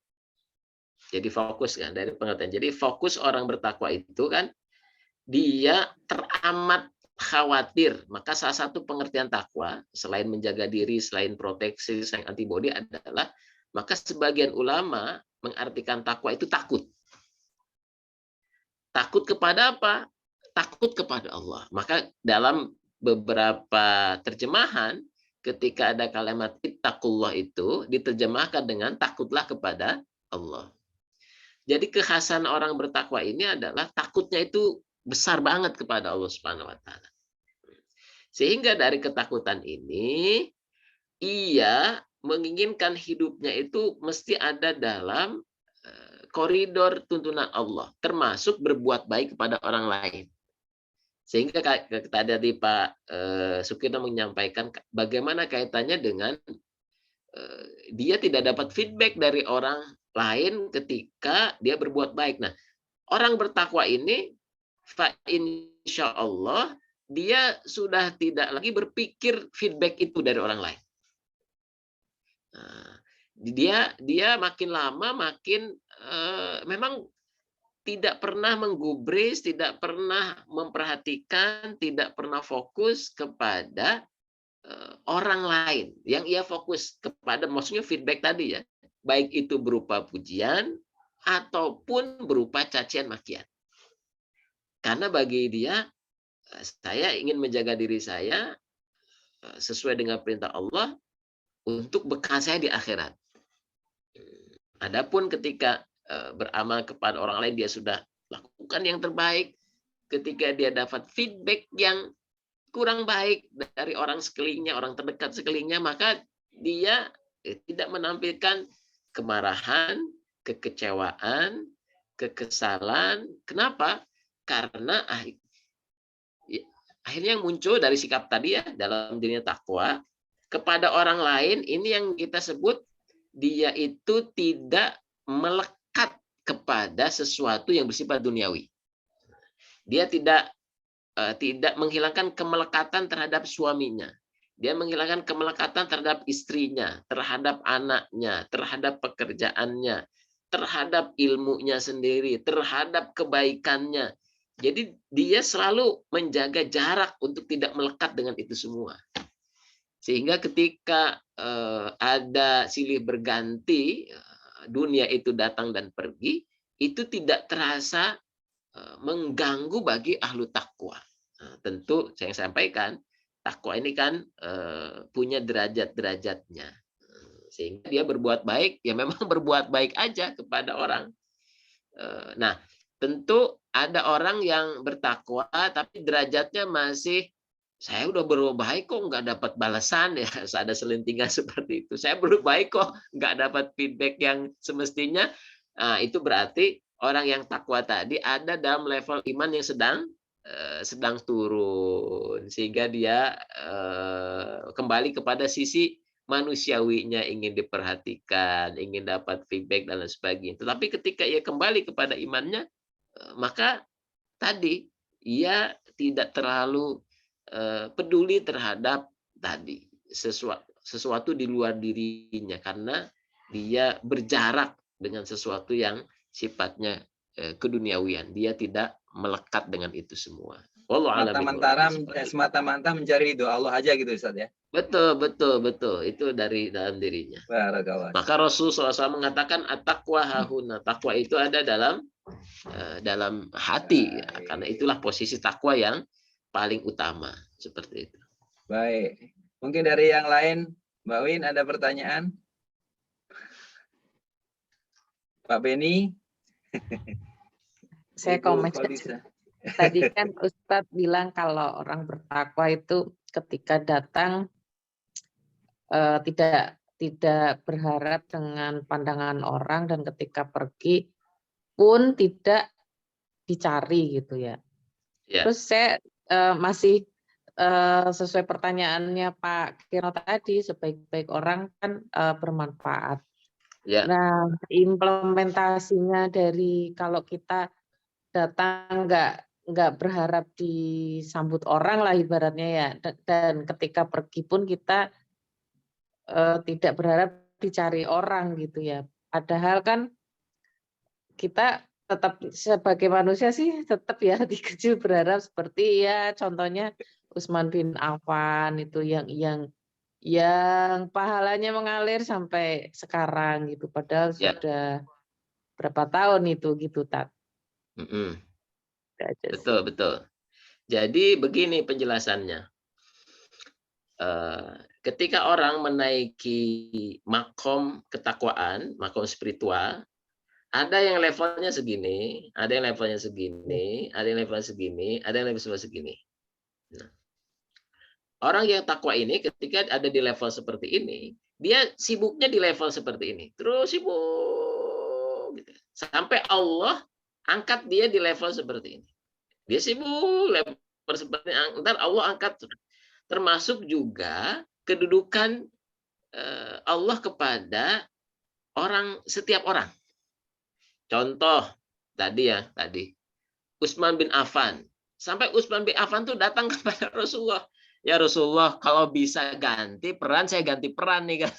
Jadi fokus kan dari pengertian. Jadi fokus orang bertakwa itu kan dia teramat khawatir. Maka salah satu pengertian takwa selain menjaga diri, selain proteksi, selain antibodi adalah maka sebagian ulama mengartikan takwa itu takut. Takut kepada apa? Takut kepada Allah. Maka dalam beberapa terjemahan ketika ada kalimat ittaqullah itu diterjemahkan dengan takutlah kepada Allah. Jadi kekhasan orang bertakwa ini adalah takutnya itu besar banget kepada Allah Subhanahu wa taala. Sehingga dari ketakutan ini ia menginginkan hidupnya itu mesti ada dalam koridor tuntunan Allah, termasuk berbuat baik kepada orang lain. Sehingga tadi Pak Sukirno menyampaikan bagaimana kaitannya dengan dia tidak dapat feedback dari orang lain ketika dia berbuat baik. Nah, orang bertakwa ini, insya Allah dia sudah tidak lagi berpikir feedback itu dari orang lain. Nah, dia makin lama makin memang tidak pernah menggubris, tidak pernah memperhatikan, tidak pernah fokus kepada orang lain. Yang ia fokus kepada, maksudnya feedback tadi ya, baik itu berupa pujian ataupun berupa cacian makian. Karena bagi dia, saya ingin menjaga diri saya sesuai dengan perintah Allah untuk bekal saya di akhirat. Adapun ketika beramal kepada orang lain, dia sudah lakukan yang terbaik. Ketika dia dapat feedback yang kurang baik dari orang sekelilingnya, orang terdekat sekelilingnya, maka dia tidak menampilkan kemarahan, kekecewaan, kekesalan. Kenapa? Karena akhirnya yang muncul dari sikap tadi ya, dalam dirinya takwa, kepada orang lain, ini yang kita sebut, dia itu tidak melekat kepada sesuatu yang bersifat duniawi. Dia tidak menghilangkan kemelekatan terhadap suaminya. Dia menghilangkan kemelekatan terhadap istrinya, terhadap anaknya, terhadap pekerjaannya, terhadap ilmunya sendiri, terhadap kebaikannya. Jadi dia selalu menjaga jarak untuk tidak melekat dengan itu semua. Sehingga ketika ada silih berganti, dunia itu datang dan pergi, itu tidak terasa mengganggu bagi ahlu takwa. Nah, tentu saya sampaikan, takwa ini kan punya derajat-derajatnya. Sehingga dia berbuat baik, ya memang berbuat baik aja kepada orang. Nah, tentu ada orang yang bertakwa, tapi derajatnya masih, saya udah berbuat baik kok nggak dapat balasan ya, ada selentingan seperti itu. Saya berbuat baik kok nggak dapat feedback yang semestinya. Nah, itu berarti orang yang takwa tadi ada dalam level iman yang sedang turun, sehingga dia kembali kepada sisi manusiawinya, ingin diperhatikan, ingin dapat feedback dan lain sebagainya. Tetapi ketika ia kembali kepada imannya, maka tadi ia tidak terlalu peduli terhadap tadi sesuatu di luar dirinya, karena dia berjarak dengan sesuatu yang sifatnya keduniawian. Dia tidak melekat dengan itu semua. Semata-mata mencari ridho Allah aja gitu Ustaz ya. Betul. Itu dari dalam dirinya. Barakallah. Maka Rasulullah SAW mengatakan at-taqwa hahuna. Takwa itu ada dalam hati. Ya. Karena itulah posisi takwa yang paling utama. Seperti itu. Baik. Mungkin dari yang lain, Mbak Win ada pertanyaan? Pak Beni? Saya komen saja. Tadi kan Ustadz bilang kalau orang bertakwa itu ketika datang tidak berharap dengan pandangan orang, dan ketika pergi pun tidak dicari gitu ya. Terus saya masih sesuai pertanyaannya Pak Kiro tadi, sebaik-baik orang kan bermanfaat. Nah, implementasinya dari kalau kita datang nggak berharap disambut orang lah ibaratnya ya, dan ketika pergi pun kita tidak berharap dicari orang gitu ya. Padahal kan kita tetap sebagai manusia sih tetap ya hati kecil berharap seperti ya contohnya Utsman bin Affan itu yang pahalanya mengalir sampai sekarang gitu. Padahal Ya. sudah berapa tahun itu gitu Tat. Mm-mm. Itu aja sih. Betul, betul. Jadi begini penjelasannya. Ketika orang menaiki makom ketakwaan, makom spiritual, ada yang levelnya segini, ada yang levelnya segini, ada yang levelnya segini, ada yang levelnya segini. Nah, orang yang takwa ini ketika ada di level seperti ini, dia sibuknya di level seperti ini. Terus sibuk gitu. Sampai Allah angkat dia di level seperti ini. Dia sibuk level seperti ini, ntar Allah angkat. Termasuk juga kedudukan Allah kepada setiap orang. Contoh tadi Utsman bin Affan. Sampai Utsman bin Affan tuh datang kepada Rasulullah. Ya Rasulullah, kalau bisa ganti peran, saya ganti peran nih kan.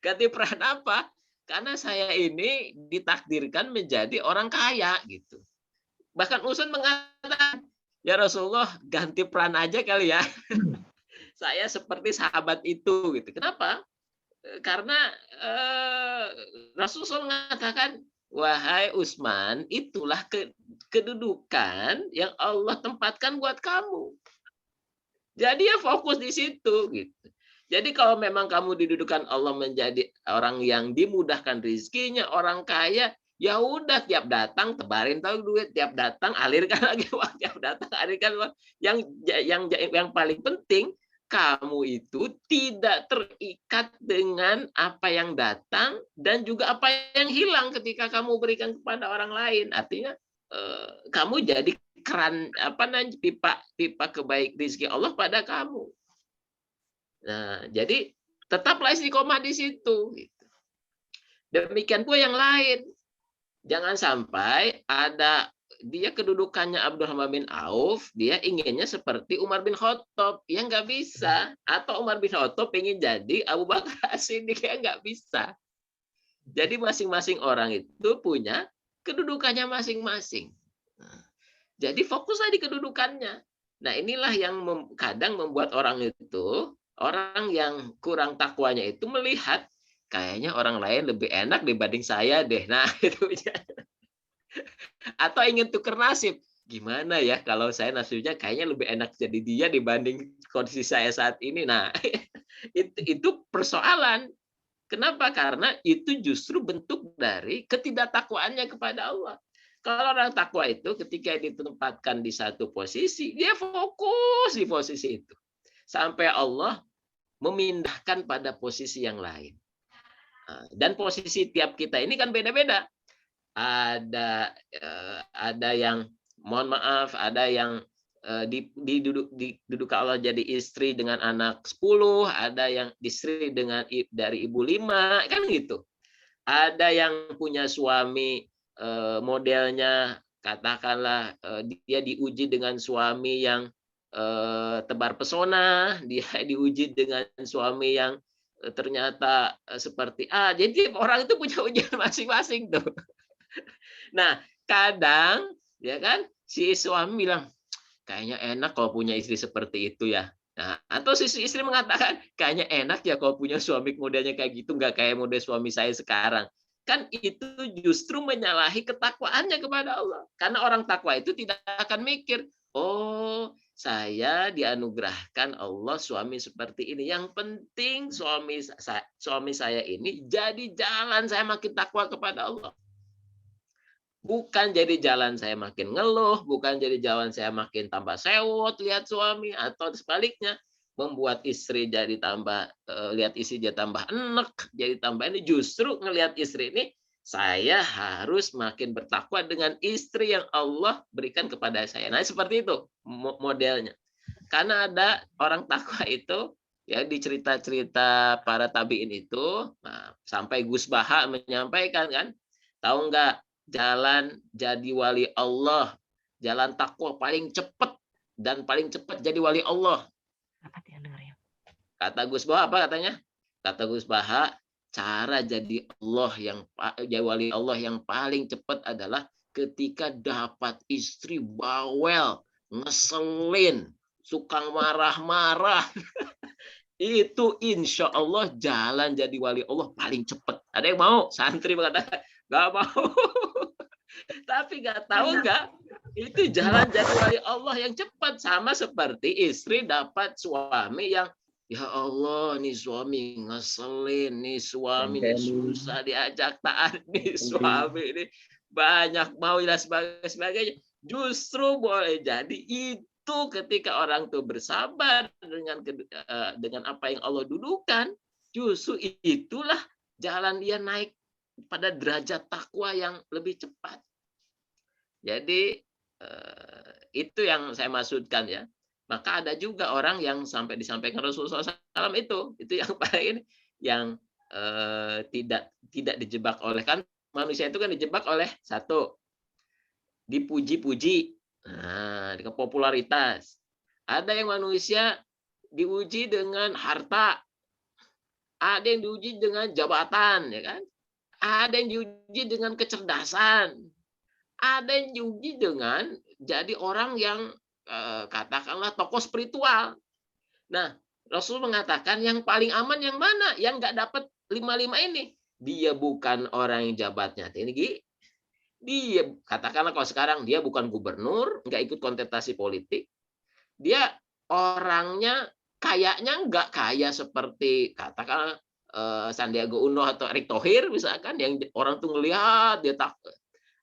Ganti peran apa? Karena saya ini ditakdirkan menjadi orang kaya gitu. Bahkan Utsman mengatakan, ya Rasulullah, ganti peran aja kali ya. Saya seperti sahabat itu gitu. Kenapa? Karena Rasulullah mengatakan, wahai Utsman, itulah kedudukan yang Allah tempatkan buat kamu. Jadi ya fokus di situ gitu. Jadi kalau memang kamu didudukan Allah menjadi orang yang dimudahkan rezekinya, orang kaya, ya udah tiap datang tebarin tahu duit, tiap datang alirkan lagi uang, tiap datang alirkan uang. Yang paling penting kamu itu tidak terikat dengan apa yang datang dan juga apa yang hilang ketika kamu berikan kepada orang lain. Artinya kamu jadi keran pipa kebaik rezeki Allah pada kamu. Nah, jadi tetaplah istiqomah di situ. Demikian pula yang lain. Jangan sampai ada dia kedudukannya Abdurrahman bin Auf, dia inginnya seperti Umar bin Khattab, ya nggak bisa. Atau Umar bin Khattab ingin jadi Abu Bakar As-Siddiq, ya nggak bisa. Jadi masing-masing orang itu punya kedudukannya masing-masing. Jadi fokuslah di kedudukannya. Nah inilah yang kadang membuat orang yang kurang takwanya itu melihat kayaknya orang lain lebih enak dibanding saya deh. Nah itu. Atau ingin tuker nasib. Gimana ya kalau saya nasibnya kayaknya lebih enak jadi dia dibanding kondisi saya saat ini. Nah itu persoalan. Kenapa? Karena itu justru bentuk dari ketidaktakwaannya kepada Allah. Kalau orang takwa itu ketika ditempatkan di satu posisi, dia fokus di posisi itu. Sampai Allah memindahkan pada posisi yang lain. Dan posisi tiap kita ini kan beda-beda. Ada yang, mohon maaf, ada yang diduduk Allah jadi istri dengan anak 10, ada yang istri dari ibu 5, kan gitu. Ada yang punya suami modelnya katakanlah dia diuji dengan suami yang tebar pesona, dia diuji dengan suami yang ternyata seperti jadi orang itu punya ujian masing-masing tuh. Nah, kadang ya kan si suami bilang kayaknya enak kalau punya istri seperti itu ya. Nah, atau si istri mengatakan kayaknya enak ya kalau punya suami modelnya kayak gitu, nggak kayak model suami saya sekarang. Kan itu justru menyalahi ketakwaannya kepada Allah. Karena orang takwa itu tidak akan mikir, oh saya dianugerahkan Allah suami seperti ini. Yang penting suami saya ini jadi jalan saya makin takwa kepada Allah. Bukan jadi jalan saya makin ngeluh, bukan jadi jalan saya makin tambah sewot lihat suami, atau sebaliknya membuat istri jadi tambah lihat istri jadi tambah enek, jadi tambah ini. Justru ngelihat istri ini saya harus makin bertakwa dengan istri yang Allah berikan kepada saya. Nah seperti itu modelnya. Karena ada orang takwa itu ya di cerita-cerita para tabiin itu, sampai Gus Baha menyampaikan kan, tahu nggak jalan jadi wali Allah, jalan takwa paling cepat dan paling cepat jadi wali Allah. Apa dia dengarnya? Kata Gus Baha apa katanya? Kata Gus Baha, cara jadi wali Allah yang paling cepat adalah ketika dapat istri bawel, ngeselin, suka marah-marah. Itu insya Allah jalan jadi wali Allah paling cepat. Ada yang mau? Santri mengatakan, nggak mau. Tapi nggak tahu nggak? Itu jalan jadi wali Allah yang cepat. Sama seperti istri dapat suami yang, ya Allah, nih suami ngeselin, nih suami nih susah diajak taat, nih suami ini banyak mau dan sebagainya. Justru boleh jadi itu ketika orang tuh bersabar dengan apa yang Allah dudukan, justru itulah jalan dia naik pada derajat takwa yang lebih cepat. Jadi itu yang saya maksudkan ya. Maka ada juga orang yang sampai disampaikan Rasulullah SAW itu yang paling yang tidak dijebak oleh, kan manusia itu kan dijebak oleh satu, dipuji-puji, dengan popularitas. Ada yang manusia diuji dengan harta, ada yang diuji dengan jabatan, ya kan? Ada yang diuji dengan kecerdasan, ada yang diuji dengan jadi orang yang katakanlah tokoh spiritual. Nah, Rasul mengatakan yang paling aman yang mana? Yang nggak dapat 5 ini. Dia bukan orang yang jabatnya tinggi. Dia katakanlah kalau sekarang dia bukan gubernur, nggak ikut kontestasi politik. Dia orangnya kayaknya nggak kaya seperti katakanlah Sandiaga Uno atau Erick Thohir misalkan, yang orang tuh ngelihat dia takut.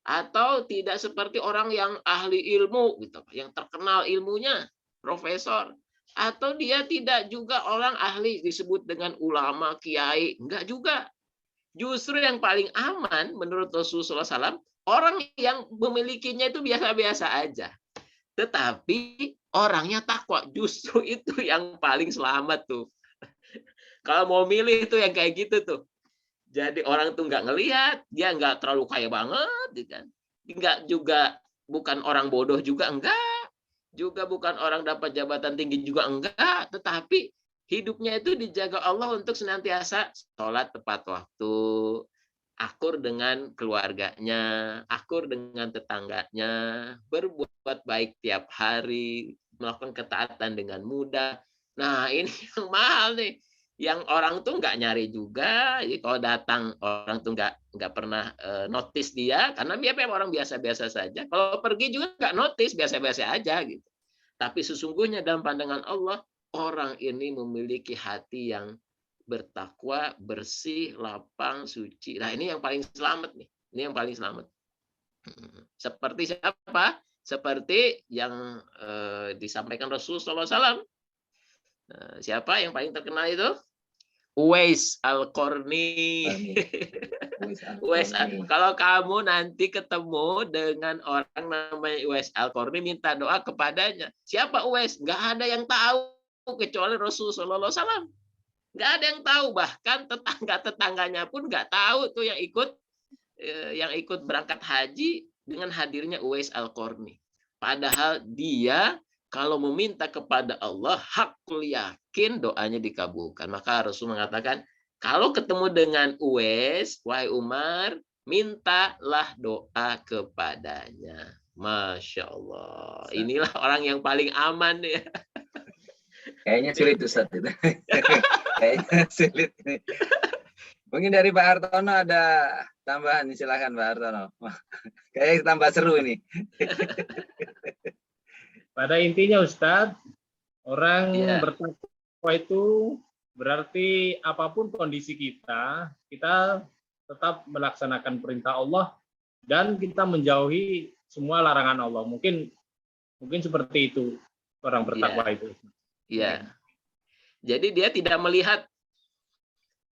Atau tidak seperti orang yang ahli ilmu gitu, yang terkenal ilmunya, profesor. Atau dia tidak juga orang ahli disebut dengan ulama, kiai, enggak juga. Justru yang paling aman menurut Rasulullah SAW, orang yang memilikinya itu biasa-biasa aja. Tetapi orangnya takwa, justru itu yang paling selamat tuh. Kalau mau milih itu yang kayak gitu tuh. Jadi orang tuh nggak ngelihat, dia nggak terlalu kaya banget, kan? Nggak juga, bukan orang bodoh juga enggak, juga bukan orang dapat jabatan tinggi juga enggak, tetapi hidupnya itu dijaga Allah untuk senantiasa sholat tepat waktu, akur dengan keluarganya, akur dengan tetangganya, berbuat baik tiap hari, melakukan ketaatan dengan mudah. Nah ini yang mahal nih. Yang orang tuh nggak nyari juga, jadi kalau datang orang tuh nggak pernah notice dia, karena dia memang orang biasa-biasa saja. Kalau pergi juga nggak notice, biasa-biasa aja gitu. Tapi sesungguhnya dalam pandangan Allah, orang ini memiliki hati yang bertakwa, bersih, lapang, suci. Nah ini yang paling selamat nih. Ini yang paling selamat. Seperti siapa? Seperti yang disampaikan Rasulullah SAW. Siapa yang paling terkenal itu? Uwais Al-Qarni. Kalau kamu nanti ketemu dengan orang namanya Uwais Al-Qarni, minta doa kepadanya. Siapa Uwais? Nggak ada yang tahu kecuali Rasulullah SAW. Nggak ada yang tahu, bahkan tetangga-tetangganya pun nggak tahu tuh yang ikut berangkat haji dengan hadirnya Uwais Al-Qarni. Padahal dia kalau meminta kepada Allah, hakul yakin doanya dikabulkan. Maka Rasul mengatakan, kalau ketemu dengan Uwais, wahai Umar, mintalah doa kepadanya. Masya Allah. Inilah orang yang paling aman ya. Kayaknya sulit Ustaz itu. Kayaknya sulit. Mungkin dari Pak Hartono ada tambahan, silakan Pak Hartono. Kayaknya tambah seru ini. Pada intinya Ustadz, orang bertakwa itu berarti apapun kondisi kita tetap melaksanakan perintah Allah dan kita menjauhi semua larangan Allah. Mungkin seperti itu orang bertakwa itu. Iya. Jadi dia tidak melihat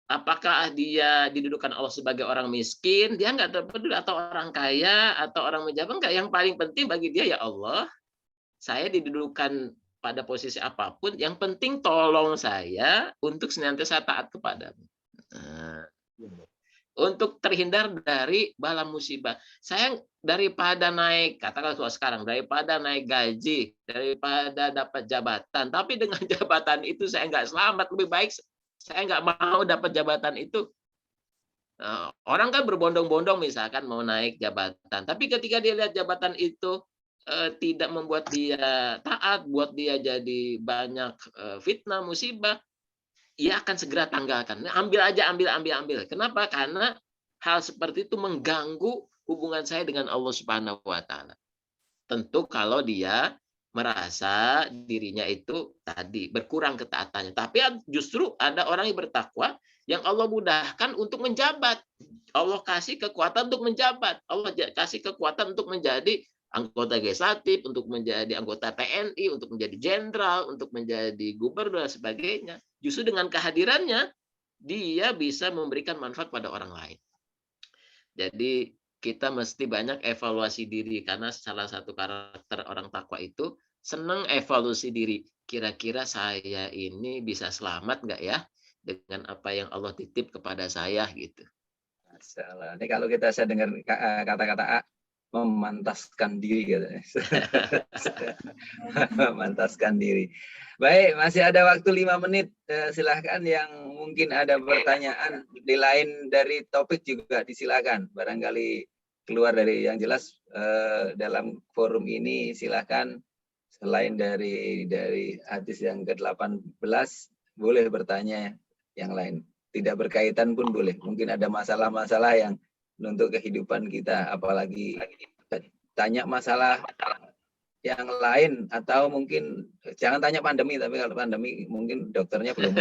apakah dia didudukan Allah sebagai orang miskin, dia nggak peduli, atau orang kaya atau orang menjabat, enggak. Yang paling penting bagi dia, ya Allah, saya didudukan pada posisi apapun, yang penting tolong saya untuk senantiasa taat kepadamu. Nah, untuk terhindar dari bala musibah. Saya daripada naik, katakanlah kalau sekarang, daripada naik gaji, daripada dapat jabatan, tapi dengan jabatan itu saya nggak selamat, lebih baik saya nggak mau dapat jabatan itu. Orang kan berbondong-bondong misalkan mau naik jabatan, tapi ketika dia lihat jabatan itu tidak membuat dia taat, buat dia jadi banyak fitnah, musibah, ia akan segera tanggalkan. Ambil aja, ambil. Kenapa? Karena hal seperti itu mengganggu hubungan saya dengan Allah Subhanahu wa Ta'ala. Tentu kalau dia merasa dirinya itu tadi berkurang ketaatannya. Tapi justru ada orang yang bertakwa yang Allah mudahkan untuk menjabat. Allah kasih kekuatan untuk menjabat. Allah kasih kekuatan untuk menjadi anggota legislatif, untuk menjadi anggota TNI, untuk menjadi jenderal, untuk menjadi gubernur dan sebagainya. Justru dengan kehadirannya dia bisa memberikan manfaat pada orang lain. Jadi kita mesti banyak evaluasi diri, karena salah satu karakter orang takwa itu senang evaluasi diri. Kira-kira saya ini bisa selamat nggak ya dengan apa yang Allah titip kepada saya gitu. Masalah. Ini kalau saya dengar kata-kata A, memantaskan diri katanya. Memantaskan diri. Baik, masih ada waktu 5 menit. Silahkan yang mungkin ada pertanyaan di lain dari topik juga disilakan. Barangkali keluar dari yang jelas dalam forum ini, silahkan selain dari hadis yang ke-18 boleh bertanya yang lain. Tidak berkaitan pun boleh. Mungkin ada masalah-masalah yang untuk kehidupan kita, apalagi tanya masalah yang lain, atau mungkin jangan tanya pandemi, tapi kalau pandemi mungkin dokternya belum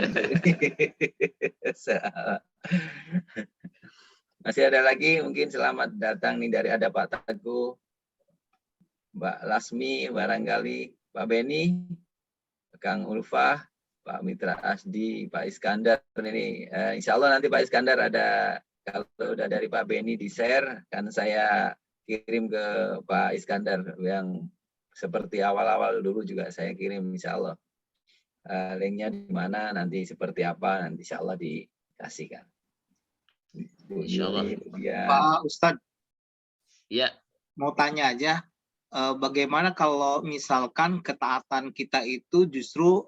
Masih ada lagi, mungkin selamat datang nih dari ada Pak Teguh, Mbak Lasmi, barangkali Pak Beni, Kang Ulfah, Pak Mitra Asdi, Pak Iskandar. Ini insya Allah nanti Pak Iskandar ada, kalau udah dari Pak Beni di-share, kan saya kirim ke Pak Iskandar yang seperti awal-awal dulu juga saya kirim, insya Allah. Linknya di mana, nanti seperti apa, nanti insya Allah dikasihkan. Insya Allah. Pak Ustadz, ya, mau tanya aja, bagaimana kalau misalkan ketaatan kita itu justru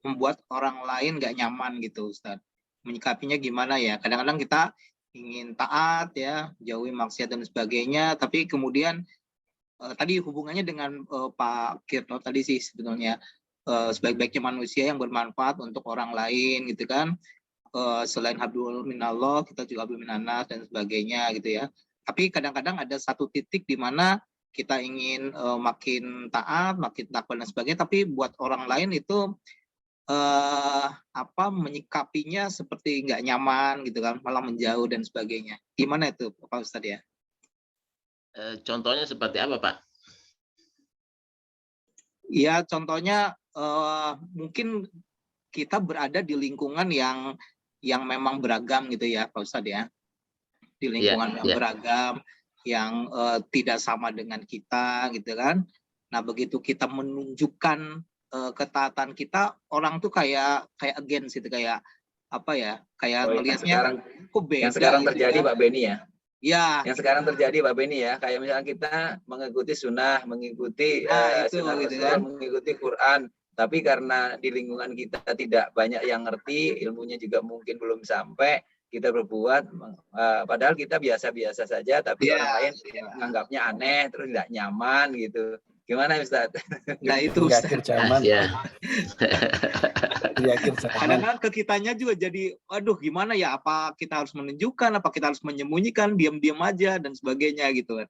membuat orang lain nggak nyaman gitu, Ustadz? Menyikapinya gimana ya? Kadang-kadang kita ingin taat ya, jauhi maksiat dan sebagainya, tapi kemudian tadi hubungannya dengan Pak Kirno tadi sih sebetulnya sebaik-baiknya manusia yang bermanfaat untuk orang lain gitu kan. Selain hablum minallah, kita juga hablum minannas dan sebagainya gitu ya. Tapi kadang-kadang ada satu titik di mana kita ingin makin taat, makin takwa dan sebagainya, tapi buat orang lain itu menyikapinya seperti nggak nyaman gitu kan, malah menjauh dan sebagainya. Gimana itu Pak Ustadz ya? Contohnya seperti apa, Pak? Ya, contohnya mungkin kita berada di lingkungan yang memang beragam gitu ya, Pak Ustadz ya. Di lingkungan yang beragam, yang tidak sama dengan kita gitu kan. Nah, begitu kita menunjukkan ketaatan kita, orang tuh kayak against gitu, kayak apa ya, kayak melihatnya kok beda. Yang sekarang gitu terjadi kan. Pak Beni ya. Ya. Yang sekarang terjadi Pak Beni ya, kayak misalnya kita mengikuti sunnah, mengikuti sunnah gitu kan, mengikuti Quran, tapi karena di lingkungan kita tidak banyak yang ngerti, ilmunya juga mungkin belum sampai, kita berbuat, padahal kita biasa-biasa saja, tapi orang lain menganggapnya aneh, terus tidak nyaman gitu. Gimana Ustaz? Nah itu di akhir zaman. Di akhir zaman. Kadang-kadang ke kitanya juga jadi, aduh gimana ya, apa kita harus menunjukkan, apa kita harus menyembunyikan, diam-diam aja dan sebagainya gitu kan.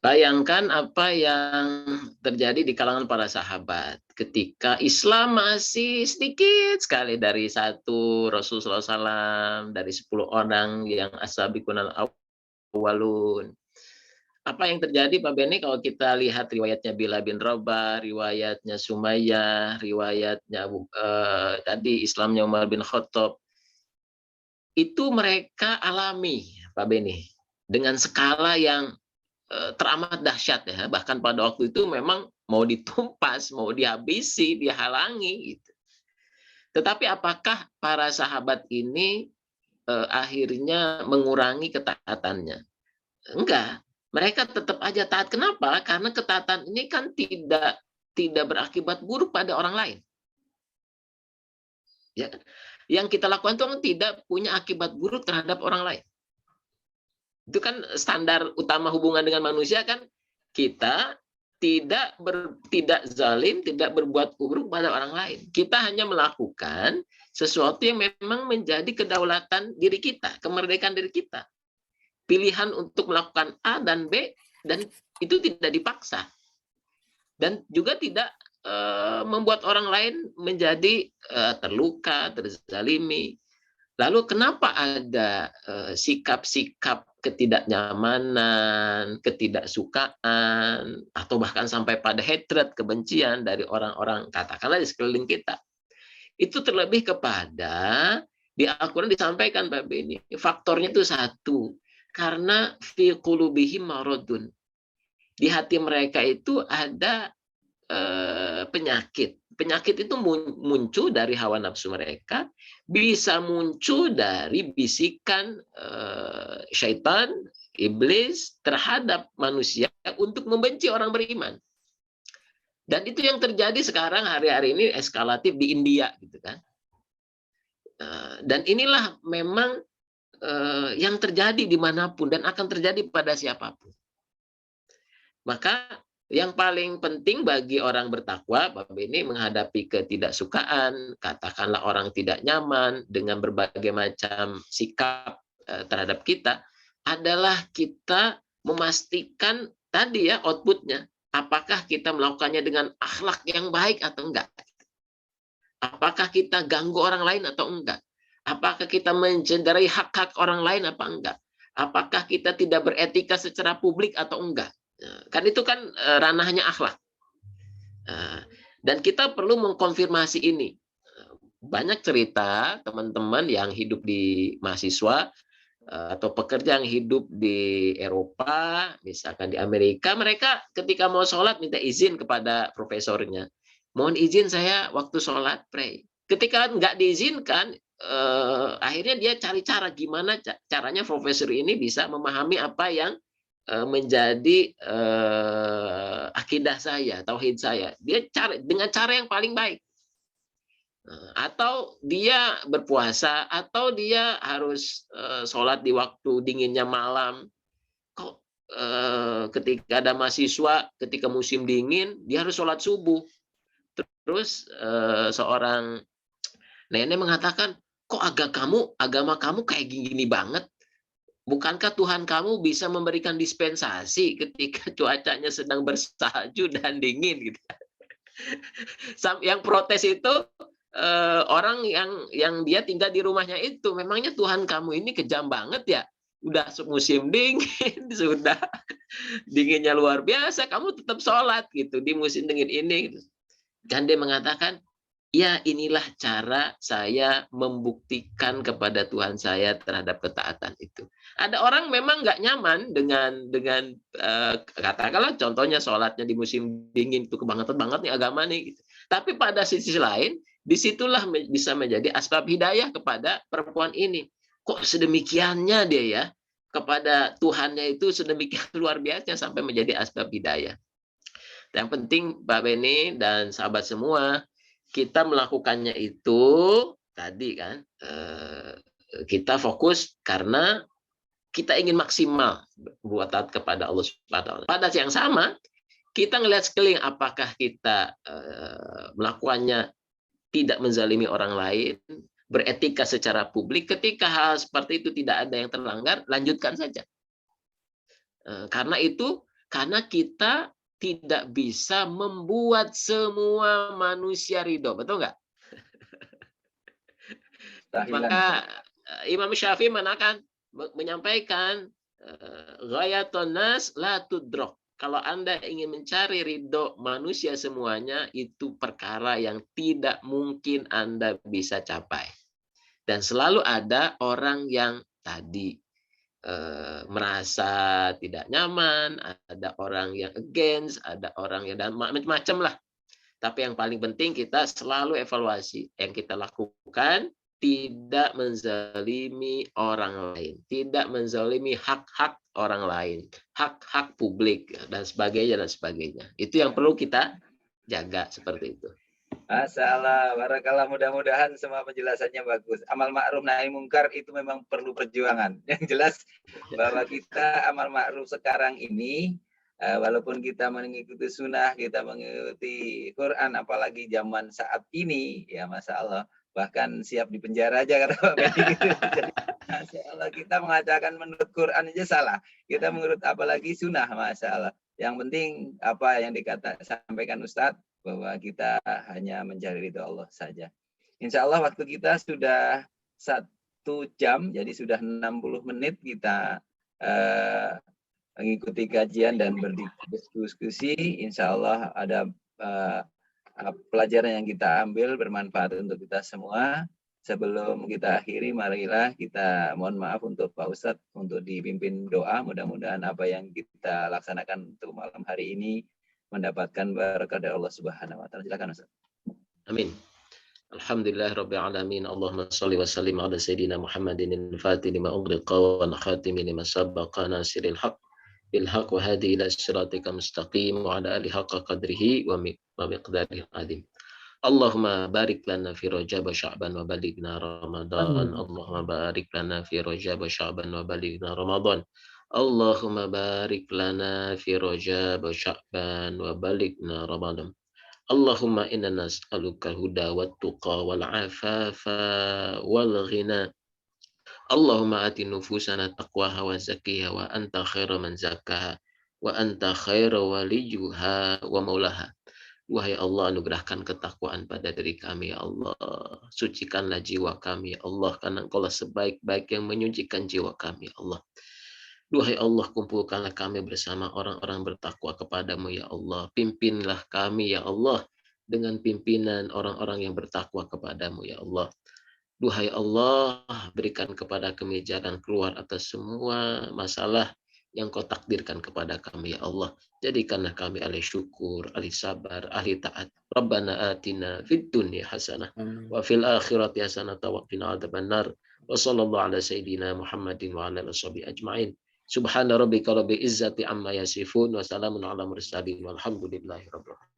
Bayangkan apa yang terjadi di kalangan para sahabat ketika Islam masih sedikit sekali, dari satu Rasulullah SAW, dari 10 orang yang as-sabiqunal awwalun. Apa yang terjadi Pak Beni kalau kita lihat riwayatnya Bilal bin Rabah, riwayatnya Sumayyah, riwayatnya tadi Islamnya Umar bin Khattab, itu mereka alami Pak Beni dengan skala yang teramat dahsyat ya. Bahkan pada waktu itu memang mau ditumpas, mau dihabisi, dihalangi gitu. Tetapi apakah para sahabat ini akhirnya mengurangi ketaatannya? Enggak. Mereka tetap aja taat. Kenapa? Karena ketaatan ini kan tidak berakibat buruk pada orang lain. Ya, yang kita lakukan itu tidak punya akibat buruk terhadap orang lain. Itu kan standar utama hubungan dengan manusia kan, kita tidak zalim, tidak berbuat buruk pada orang lain. Kita hanya melakukan sesuatu yang memang menjadi kedaulatan diri kita, kemerdekaan diri kita. Pilihan untuk melakukan A dan B, dan itu tidak dipaksa. Dan juga tidak membuat orang lain menjadi terluka, terzalimi. Lalu kenapa ada sikap-sikap ketidaknyamanan, ketidaksukaan, atau bahkan sampai pada hatred, kebencian dari orang-orang, katakanlah di sekeliling kita. Itu terlebih kepada, di Al-Quran disampaikan, Pak Beni, faktornya itu satu, karena fi qulubihim maradun. Di hati mereka itu ada penyakit. Penyakit itu muncul dari hawa nafsu mereka, bisa muncul dari bisikan syaitan, iblis terhadap manusia untuk membenci orang beriman. Dan itu yang terjadi sekarang hari-hari ini eskalatif di India, gitu kan. Dan inilah memang yang terjadi dimanapun dan akan terjadi pada siapapun. Maka yang paling penting bagi orang bertakwa, Bapak ini menghadapi ketidaksukaan, katakanlah orang tidak nyaman dengan berbagai macam sikap terhadap kita, adalah kita memastikan tadi ya outputnya, apakah kita melakukannya dengan akhlak yang baik atau enggak. Apakah kita ganggu orang lain atau enggak. Apakah kita mencederai hak-hak orang lain apa enggak. Apakah kita tidak beretika secara publik atau enggak. Kan itu kan ranahnya akhlak. Dan kita perlu mengkonfirmasi ini. Banyak cerita teman-teman yang hidup di mahasiswa atau pekerja yang hidup di Eropa, misalkan di Amerika, mereka ketika mau sholat minta izin kepada profesornya. Mohon izin saya waktu sholat pray. Ketika nggak diizinkan, akhirnya dia cari cara gimana caranya profesor ini bisa memahami apa yang menjadi akidah saya, tauhid saya. Dia cari dengan cara yang paling baik. Atau dia berpuasa, atau dia harus sholat di waktu dinginnya malam. Kok ketika ada mahasiswa, ketika musim dingin, dia harus sholat subuh. Terus seorang nenek mengatakan, kok agama kamu kayak gini banget? Bukankah Tuhan kamu bisa memberikan dispensasi ketika cuacanya sedang bersalju dan dingin gitu? Yang protes itu orang yang dia tinggal di rumahnya itu, memangnya Tuhan kamu ini kejam banget ya? Udah musim dingin, sudah dinginnya luar biasa, kamu tetap sholat gitu di musim dingin ini. Gitu. Dan dia mengatakan, ya inilah cara saya membuktikan kepada Tuhan saya terhadap ketaatan itu. Ada orang memang nggak nyaman dengan katakanlah contohnya sholatnya di musim dingin itu kebangetan banget nih agama nih. Gitu. Tapi pada sisi lain, disitulah bisa menjadi asbab hidayah kepada perempuan ini. Kok sedemikiannya dia ya kepada Tuhannya itu sedemikian luar biasa sampai menjadi asbab hidayah. Yang penting Pak Beni dan sahabat semua, kita melakukannya itu tadi kan kita fokus karena kita ingin maksimal buat taat kepada Allah Subhanahu wa taala. Pada yang sama kita ngelihat sekeliling apakah kita melakukannya tidak menzalimi orang lain, beretika secara publik. Ketika hal seperti itu tidak ada yang terlanggar, lanjutkan saja. Karena kita tidak bisa membuat semua manusia ridho, betul nggak? Maka Imam Syafi'i menyampaikan ghayatun nas la tudrak. Kalau Anda ingin mencari ridho manusia semuanya, itu perkara yang tidak mungkin Anda bisa capai. Dan selalu ada orang yang tadi merasa tidak nyaman, ada orang yang against, ada orang yang dan macam-macam lah. Tapi yang paling penting kita selalu evaluasi yang kita lakukan, tidak menzalimi orang lain, tidak menzalimi hak-hak orang lain, hak-hak publik dan sebagainya dan sebagainya. Itu yang perlu kita jaga seperti itu. Masalah, barakallah, mudah-mudahan semua penjelasannya bagus. Amal ma'ruf nahi mungkar itu memang perlu perjuangan. Yang jelas bahwa kita amal ma'ruf sekarang ini, walaupun kita mengikuti sunnah, kita mengikuti Quran, apalagi zaman saat ini, ya Masya Allah, bahkan siap di penjara aja kata Pak Benny gitu. Jadi, Masya Allah, kita mengatakan menurut Quran aja salah. Kita menurut apalagi sunnah, Masya Allah. Yang penting apa yang sampaikan Ustadz, bahwa kita hanya mencari ridho Allah saja. Insya Allah waktu kita sudah 1 jam, jadi sudah 60 menit kita mengikuti kajian dan berdiskusi. Insya Allah ada pelajaran yang kita ambil bermanfaat untuk kita semua. Sebelum kita akhiri, marilah kita mohon maaf untuk Pak Ustadz untuk dipimpin doa. Mudah-mudahan apa yang kita laksanakan untuk malam hari ini mendapatkan berkah dari Allah Subhanahu wa taala. Silakan Ustaz. Amin. Alhamdulillahirabbil alamin. Allahumma shalli wa sallim ala sayidina Muhammadin al-fatih lima ughliqa wal khatimi lima sabaqa nasiril haq bil haq wa hadi ila siratika mustaqim wa ala alihi haqqa qadrihi wa miqdarihi azim. Allahumma barik lana fi Rajab wa Sya'ban wa balighna Ramadan. Allahumma barik lana fi Rajab wa Sya'ban wa balighna Ramadan. Allahumma barik lana fi Rajab wa Sya'ban wa balighna Ramadan. Allahumma inna nas'aluka al-huda wat tuqa wal afafa wal ghina. Allahumma ati nufusana taqwaha wa zakkiha wa anta khairu man zakkaha wa anta khairu waliyuha wa maulaha. Wahai Allah, anugerahkan ketakwaan pada diri kami, ya Allah. Sucikanlah jiwa kami, ya Allah, karena Engkau lah sebaik-baik yang menyucikan jiwa kami, ya Allah. Duhai Allah, kumpulkanlah kami bersama orang-orang bertakwa kepadamu, ya Allah. Pimpinlah kami, ya Allah, dengan pimpinan orang-orang yang bertakwa kepadamu, ya Allah. Duhai Allah, berikan kepada kami jalan keluar atas semua masalah yang Kau takdirkan kepada kami, ya Allah. Jadikanlah kami ahli syukur, ahli sabar, ahli taat. Rabbana atina fid dunya hasanah wa fil akhirati hasanah wa qina adzabannar. Wa sallallahu ala sayyidina Muhammadin wa ala alihi ajma'in. Subhana rabbika rabbil izzati amma yasifun wa salamun ala mursalin walhamdulillahi rabbil alamin.